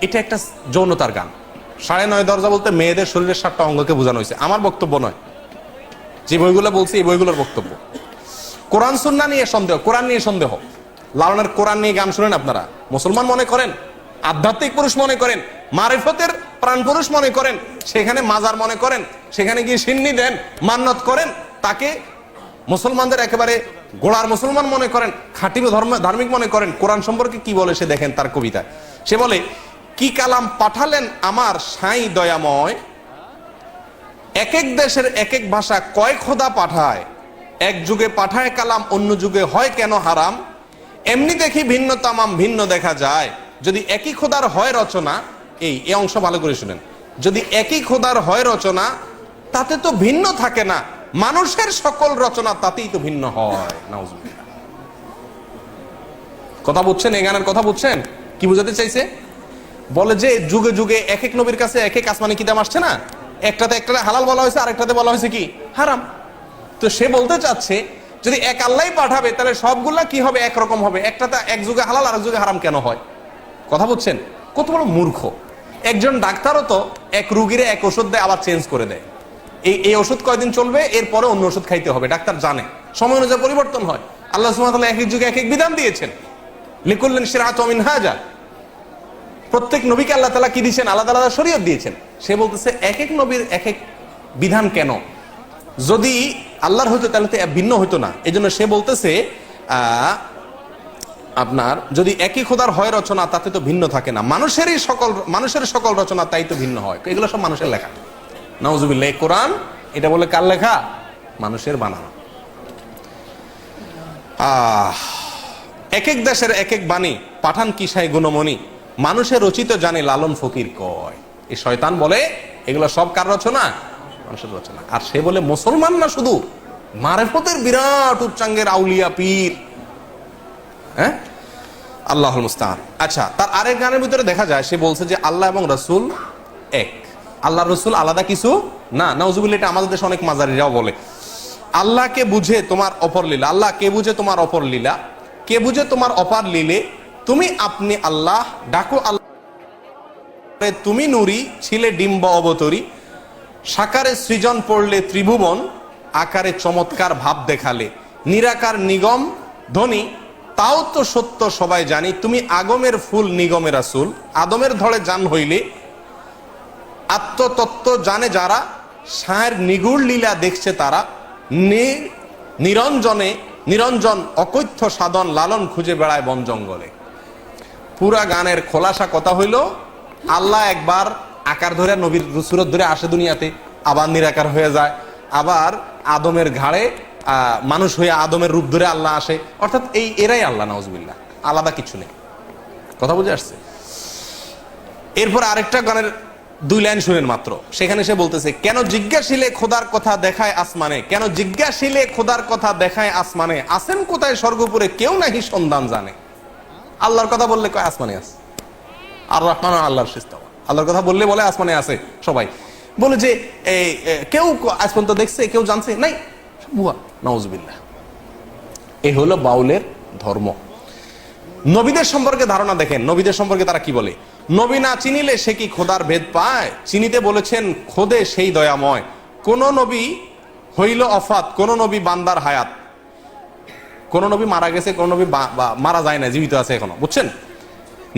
এটা একটা যৌনতার গান। 9.5 দরজা বলতে মেয়েদের শরীরের 7টা অঙ্গকে বোঝানো হয়েছে, আমার বক্তব্য নয়। যে বইগুলো বলছি এই বইগুলোর বক্তব্য। কোরআন সুন্নাহ নিয়ে সন্দেহ, কোরআন নিয়ে সন্দেহ। লালনের কোরআন নিয়ে গান শুনেন আপনারা, মুসলমান মনে করেন, আধ্যাত্মিক পুরুষ মনে করেন, মারিফতের প্রাণ পুরুষ মনে করেন, সেখানে মাজার মনে করেন, সেখানে গিয়ে সিন্নি দেন, মান্নত করেন, তাকে মুসলমানদের একেবারে গোড়ার মুসলমান মনে করেন, খাঁটি ধার্মিক মনে করেন। কোরআন সম্পর্কে কি বলে সে দেখেন তার কবিতা। সে বলে, কি কালাম পাঠালেন আমার সাই দয়াময়, এক এক দেশের এক এক ভাষা কয় খোদা পাঠায়, এক যুগে পাঠায় কালাম অন্য যুগে হয় কেন হারাম, এমনি দেখি ভিন্ন তামাম ভিন্ন দেখা যায়, যদি একই খোদার হয় রচনা। এই অংশ ভালো করে শুনেন, যদি একই খোদার হয় রচনা তাতে তো ভিন্ন থাকে না, মানুষের সকল রচনা তাতেই তো ভিন্ন হয়। নাউজুবিল্লাহ। কথা বুঝছেন? এই গানের কথা বুঝছেন? কি বুঝাতে চাইছে? বলে যে যুগে যুগে এক এক নবীর কাছে এক এক আসমানি কিতাব আসছে না, একটাতে হালাল বলা হয়েছে, আরেকটাতে বলা হয়েছে কি হারাম। তো সে বলতে চাচ্ছে যদি এক আল্লাহই পাঠাবে তাহলে সবগুলা কি হবে? একরকম হবে। একটাতে এক যুগে হালাল আর এক যুগে হারাম কেন হয়? কথা বুঝছেন? কত বড় মূর্খ একজন ডাক্তারও তো এক রুগীরে এক ওষুধ দেয় আবার চেঞ্জ করে দেয়। এই ওষুধ কয়দিন চলবে, এরপরে অন্য ওষুধ খাইতে হবে। ডাক্তার জানে সময় অনুযায়ী পরিবর্তন হয়। আল্লাহ সুবহানাহু ওয়া তাআলা এক এক যুগে এক এক বিধান দিয়েছেন। লিকুল্লিন শিরআতুম মিনহাজা, প্রত্যেক নবীকে আল্লাহ তাআলা কি দিয়েছেন? আলাদা আলাদা শরীয়ত দিয়েছেন। সে বলতেছে এক এক নবীর এক এক বিধান কেন? যদি আল্লাহর হইতো তাহলে তো ভিন্ন হইতো না। এই জন্য সে বলতেছে আপনার যদি একই খোদার হয় রচনা তাতে তো ভিন্ন থাকে না, মানুষের সকল রচনা তাই তো ভিন্ন হয়। এগুলো সব মানুষের লেখা। নাউজুবিল্লাহ। কোরআন এটা বলে কার লেখা? মানুষের বানানো। এক এক দেশের এক এক বাণী, পাঠান কি সাই গুণমণি, মানুষের রচিত জানে লালন ফকির কয়। এই শয়তান বলে এগুলো সব কার রচনা? মানুষের রচনা। আর সে বলে মুসলমান না শুধু, মারেফতের বিরাট উচ্চাঙ্গের আউলিয়া পীর। হ্যাঁ, আল্লাহুল মুস্তাআন। আচ্ছা, তার আরেক গানের ভিতরে দেখা যায় সে বলছে যে আল্লাহ এবং রাসূল এক, আল্লাহ রসুল আলাদা কিছু না। নাউজুবিল্লাহ। এটা আমাদের দেশে অনেক মাজারিরাও বলে। আল্লাহকে বুঝে তোমার অপর লীলা, আল্লাহ কে বুঝে তোমার অপর লীলা, কে বুঝে তোমার অপার লীলে, তুমি আপনি আল্লাহ ডাকো আল্লাহ, তুমি নুরি ছিলে ডিম্ব অবতরী, সাকারে সৃজন পড়লে ত্রিভুবন, আকারে চমৎকার ভাব দেখালে, নিরাকার নিগম ধ্বনি, তাও তো সত্য সবাই জানি, তুমি আগমের ফুল নিগমের রাসূল, আদমের ধরে জান হইলে, আত্মতত্ত্ব জানে যারা, সায়ের নিগুড় লীলা দেখছে তারা, নিরঞ্জন অকথ্য সাধন লালন খুঁজে বেড়ায় বন জঙ্গলে। পুরা গানের খোলাসা কথা হইল আল্লাহ একবার আকার ধরে নবীর সুরত ধরে আসে দুনিয়াতে, আবার নিরাকার হয়ে যায়, আবার আদমের ঘাড়ে মানুষ হয়ে আদমের রূপ ধরে আল্লাহ আসে। অর্থাৎ এরাই আল্লাহ। নাউজুবিল্লাহ। আলাদা কিছু নেই। কথা বুঝে আসছে? এরপর আরেকটা গানের 2 লাইন শুনেন মাত্র। সেখানে সে বলতেছে, কেন জিজ্ঞাসিলে খোদার কথা দেখায় আসমানে, কেন জিজ্ঞাসিলে খোদার কথা দেখায় আসমানে, আসেন কোথায় স্বর্গপুরে কেউ নাহি সন্ধান জানে। আল্লাহর কথা বললে কয় আসমানে আছে। আর রহমান আল্লাহর সিস্তাওয়া, আল্লাহর কথা বললে বলে আসমানে আছে সবাই। বলে যে কেউ আজ পর্যন্ত দেখছে, কেউ জানছে নাই, বুয়া। নাউজুবিল্লাহ। এই হলো বাউলের ধর্ম। নবীদের সম্পর্কে ধারণা দেখেন, নবীদের সম্পর্কে তারা কি বলে? নবী না চিনিলে সে কি খোদার ভেদ পায়, চিনিতে বলেছেন খোদে সেই দয়াময়, কোন নবী হইল অফাত, কোন নবী বান্দার হায়াত, কোন নবী মারা গেছে, কোন নবী মারা যায় না, জীবিত আছে এখনো। বুঝছেন?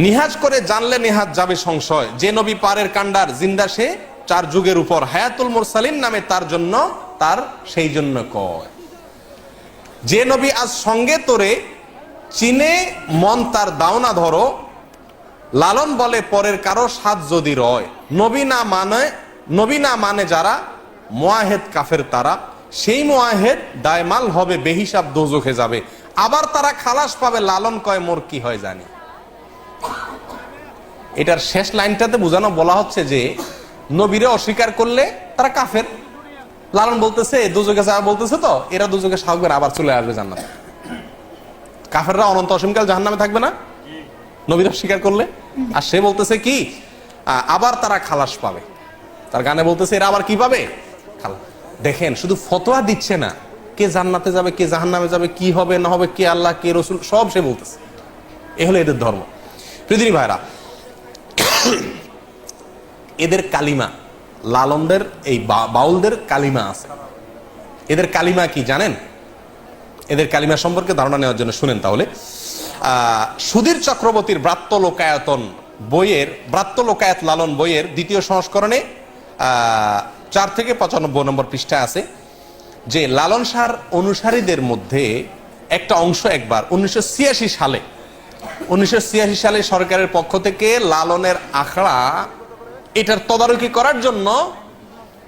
নিহাজ করে জানলে নিহাজ যাবে সংশয়, যে নবী পারের কান্ডার জিন্দা সে 4 যুগের উপর, হায়াতুল মুরসালিন নামে তার জন্য, তার সেই জন্য কয়। যে নবী আজ সঙ্গে তোরে চিনে মন তার দাওনা ধরো, লালন বলে পরের কারো সাথ যদি রয়, নবী না মানে যারা মুআহেদ কাফের তারা, সেই মুআহেদ দায়মাল হবে বেহিসাব দোজখে যাবে, আবার তারা খালাস পাবে লালন কয় মোর কি হয় জানি। এটার শেষ লাইনটাতে বোঝানো বলা হচ্ছে যে নবীরে অস্বীকার করলে তারা কাফের, লালন বলতেছে দোজখে যাবে বলতেছে, তো এরা দোজখে সাহবে আবার চলে আসবে জান্নাতে। কাফেররা অনন্ত অসীমকাল জাহান্নামে থাকবে না নবীর অস্বীকার করলে। আর সে বলতেছে কি আবার তারা খালাস পাবে। তার গানে বলতেছে এরা আবার কি পাবে? দেখেন, শুধু ফতোয়া দিচ্ছে না, কে জান্নাতে যাবে কে জাহান্নামে যাবে, কি হবে না হবে, কে আল্লাহ কে রসুল, সব সে বলতেছে। এ হলো এদের ধর্ম। পৃথিবী ভাইরা, এদের কালিমা, লালনদের এই বাউলদের কালিমা আছে। এদের কালিমা কি জানেন? এদের কালিমা সম্পর্কে ধারণা নেওয়ার জন্য শুনেন তাহলে। সুধীর চক্রবর্তীর ব্রাত্য লোকায়তন বইয়ের, ব্রাত্য লোকায়ত লালন বইয়ের 2য় সংস্করণে 4 থেকে 95 নম্বর পৃষ্ঠায় আছে। যে লালন শাহর অনুসারীদের মধ্যে একটা অংশ একবার 1986 সালে সরকারের পক্ষ থেকে লালনের আখড়া এটার তদারকি করার জন্য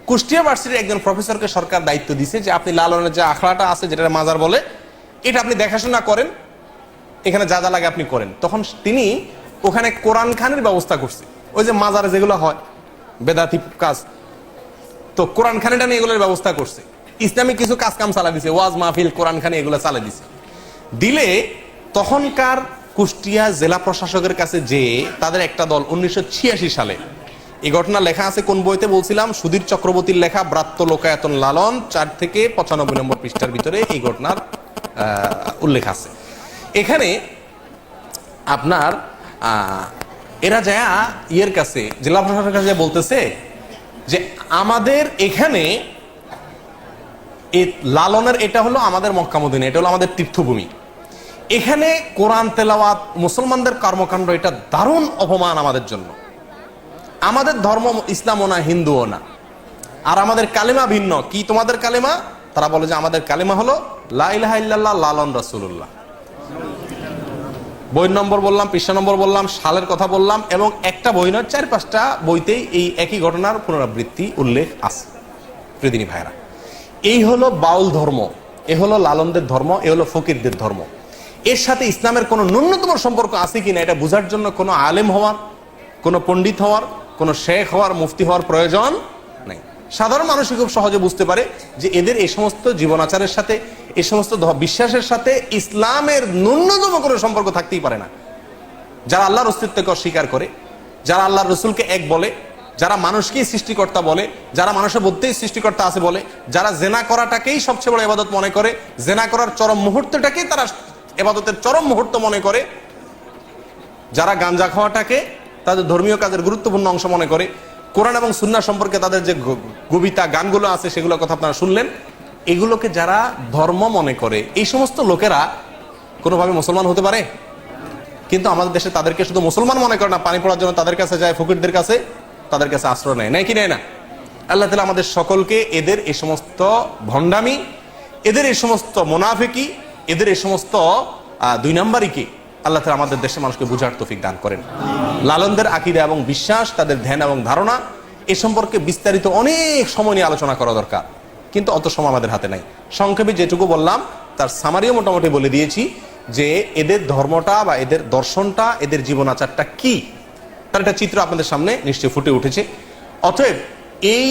কুষ্টিয়া ভার্সিটির একজন প্রফেসরকে সরকার দায়িত্ব দিয়েছে যে আপনি লালনের যে আখড়াটা আছে যেটা মাজার বলে এটা আপনি দেখাশোনা করেন, এখানে যা যা লাগে আপনি করেন। তখন তিনি ওখানে কোরআন খানের ব্যবস্থা করছে, ওই যে মাজারে যেগুলো হয় বেদাতি কাজ, তো কোরআন খানিটা নিয়ে এগুলোর ব্যবস্থা করছে। ইসলামিক কিছু কাজ কাম চালা দিছে, ওয়াজ মাহফিল কোরআন খানি এগুলো চালা দিছে। দিলে তখনকার কুষ্টিয়া জেলা প্রশাসকের কাছে যে তাদের একটা দল 1986 সালে, এই ঘটনা লেখা আছে কোন বইতে বলছিলাম, সুধীর চক্রবর্তীর লেখা ব্রাত্য লোকায়তন লালন 4 থেকে 95 নম্বর পৃষ্ঠার ভিতরে এই ঘটনার উল্লেখ আছে। এখানে আপনার এরা যায় ইয়ের কাছে, জেলা প্রশাসকের কাছে বলতেছে যে আমাদের এখানে লালনের এটা হলো আমাদের মক্কা মদিনা, এটা হলো আমাদের তীর্থভূমি, এখানে কোরআন তেলাওয়াত মুসলমানদের কর্মকাণ্ড এটা দারুণ অপমান আমাদের জন্য। আমাদের ধর্ম ইসলামও না হিন্দুও না, আর আমাদের কালেমা ভিন্ন। কি তোমাদের কালেমা? তারা বলে যে আমাদের কালেমা হলো লা ইলাহা ইল্লাল্লাহ লালন রাসূলুল্লাহ। বই নম্বর বললাম, পৃষ্ঠা নম্বর বললাম, সালের কথা বললাম, এবং একটা বই নয় 4-5টা বইতেই এই একই ঘটনার পুনরাবৃত্তি উল্লেখ আছে। প্রিয়দিনী ভাইরা, এই হলো বাউল ধর্ম, এ হলো লালনদের ধর্ম, এ হলো ফকিরদের ধর্ম। এর সাথে ইসলামের কোনো ন্যূনতম সম্পর্ক আছে কিনা এটা বোঝার জন্য কোনো আলেম হওয়ার, কোনো পণ্ডিত হওয়ার, কোনো শেখ হওয়ার, মুফতি হওয়ার প্রয়োজন নেই। সাধারণ মানুষই খুব সহজে বুঝতে পারে যে এদের এই সমস্ত জীবনাচারের সাথে, এই সমস্ত বিশ্বাসের সাথে ইসলামের ন্যূনতম কোনো সম্পর্ক থাকতেই পারে না। যারা আল্লাহর অস্তিত্বকে অস্বীকার করে, যারা আল্লাহর রসুলকে এক বলে, যারা মানুষকেই সৃষ্টিকর্তা বলে, যারা মানুষের মধ্যেই সৃষ্টিকর্তা আছে বলে, যারা জেনা করাটাকেই সবচেয়ে বড় ইবাদত মনে করে, জেনা করার চরম মুহূর্তটাকেই তারা ইবাদতের চরম মুহূর্ত মনে করে, যারা গাঞ্জা খাওয়াটাকে তাদের ধর্মীয় কাজের গুরুত্বপূর্ণ অংশ মনে করে, কোরআন এবং সুন্নাহ সম্পর্কে তাদের যে কবিতা গানগুলো আছে সেগুলোর কথা আপনারা শুনলেন, এগুলোকে যারা ধর্ম মনে করে, এই সমস্ত লোকেরা কোনোভাবে মুসলমান হতে পারে? কিন্তু আমাদের দেশে তাদেরকে শুধু মুসলমান মনে করে না, পানি পড়ার জন্য তাদের কাছে যায়, ফকিরদের কাছে, তাদের কাছে আশ্রয় নেয়, নেয় কি নেয় না? আল্লাহ তাআলা আমাদের সকলকে এদের এই সমস্ত ভণ্ডামি, এদের এই সমস্ত মুনাফিকি, এদের এই সমস্ত 2 নাম্বারিকে আল্লাহ তাআলা আমাদের দেশের মানুষকে বুঝার তৌফিক দান করেন। লালনদের আকীদা এবং বিশ্বাস, তাদের ধ্যান এবং ধারণা এ সম্পর্কে বিস্তারিত অনেক সময় নিয়ে আলোচনা করা দরকার, কিন্তু অত সময় আমাদের হাতে নাই। সংক্ষেপে যেটুকু বললাম তার সামারিও মোটামুটি বলে দিয়েছি যে এদের ধর্মটা বা এদের দর্শনটা, এদের জীবনাচারটা কি, তার একটা চিত্র আপনাদের সামনে নিশ্চয়ই ফুটে উঠেছে। অতএব এই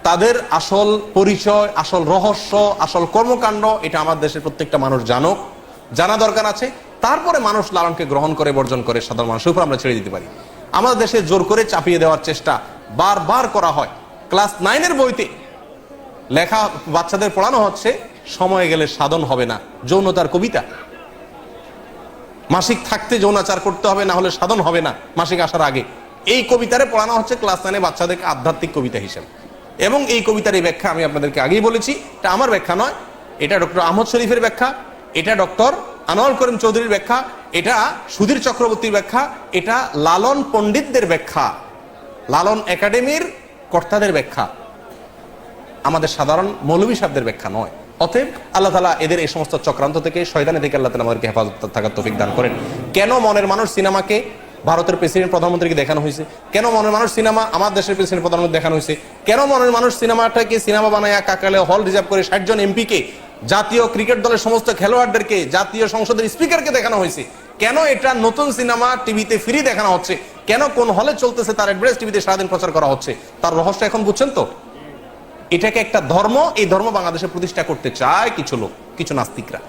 তাদের আসল পরিচয়, আসল রহস্য, আসল কর্মকাণ্ড এটা আমাদের দেশের প্রত্যেকটা মানুষ জানুক, জানা দরকার আছে। তারপরে মানুষ লালনকে গ্রহণ করে বর্জন করে সাধারণ মানুষের উপর আমরা ছেড়ে দিতে পারি। আমাদের দেশে জোর করে চাপিয়ে দেওয়ার চেষ্টা বারবার করা হয়। ক্লাস 9-এর বইতে লেখা বাচ্চাদের পড়ানো হচ্ছে সময় গেলে সাধন হবে না, যৌনতার কবিতা। মাসিক থাকতে যৌনাচার করতে হবে, না হলে সাধন হবে না মাসিক আসার আগে। এই কবিতারে পড়ানো হচ্ছে ক্লাস 9-এ বাচ্চাদেরকে আধ্যাত্মিক কবিতা হিসেবে। এবং এই কবিতার এই ব্যাখ্যা আমি আপনাদেরকে আগেই বলেছি, এটা আমার ব্যাখ্যা নয়, এটা ডক্টর আহমদ শরীফের ব্যাখ্যা, এটা ডক্টর আনোয়ার করিম চৌধুরীর ব্যাখ্যা, এটা সুধীর চক্রবর্তীর ব্যাখ্যা, এটা লালন পণ্ডিতদের ব্যাখ্যা, লালন একাডেমির কর্তাদের ব্যাখ্যা, আমাদের সাধারণ মৌলভী সাহেবদের ব্যাখ্যা নয়। অতএব আল্লাহ তাআলা এদের এই সমস্ত চক্রান্ত থেকে, শয়তানি থেকে আল্লাহ তাআলা আমাদেরকে হেফাজত থাকার তৌফিক দান করেন। কেন মনের মানুষ সিনেমাকে ভারতের প্রেসিডেন্ট প্রধানমন্ত্রীকে দেখানো হয়েছে? কেন মনের মানুষ সিনেমা আমার দেশের প্রেসিডেন্ট প্রধানমন্ত্রী দেখানো হয়েছে? কেন মনের মানুষ সিনেমাটাকে সিনেমা বানায়া কাকালে হল রিজার্ভ করে 60 জন এমপিকে, জাতীয় ক্রিকেট দলের সমস্ত খেলোয়াড়দেরকে, জাতীয় সংসদের স্পিকারকে দেখানো হয়েছে? কেন এটা নতুন সিনেমা টিভিতে ফ্রি দেখানো হচ্ছে? কেন কোন হলে চলতেছে তার অ্যাড্রেস টিভিতে সারাদিন প্রচার করা হচ্ছে? তার রহস্য এখন বুঝছেন তো? এটাকে একটা ধর্ম, এই ধর্ম বাংলাদেশে প্রতিষ্ঠা করতে চায় কিছু লোক, কিছু নাস্তিকরা।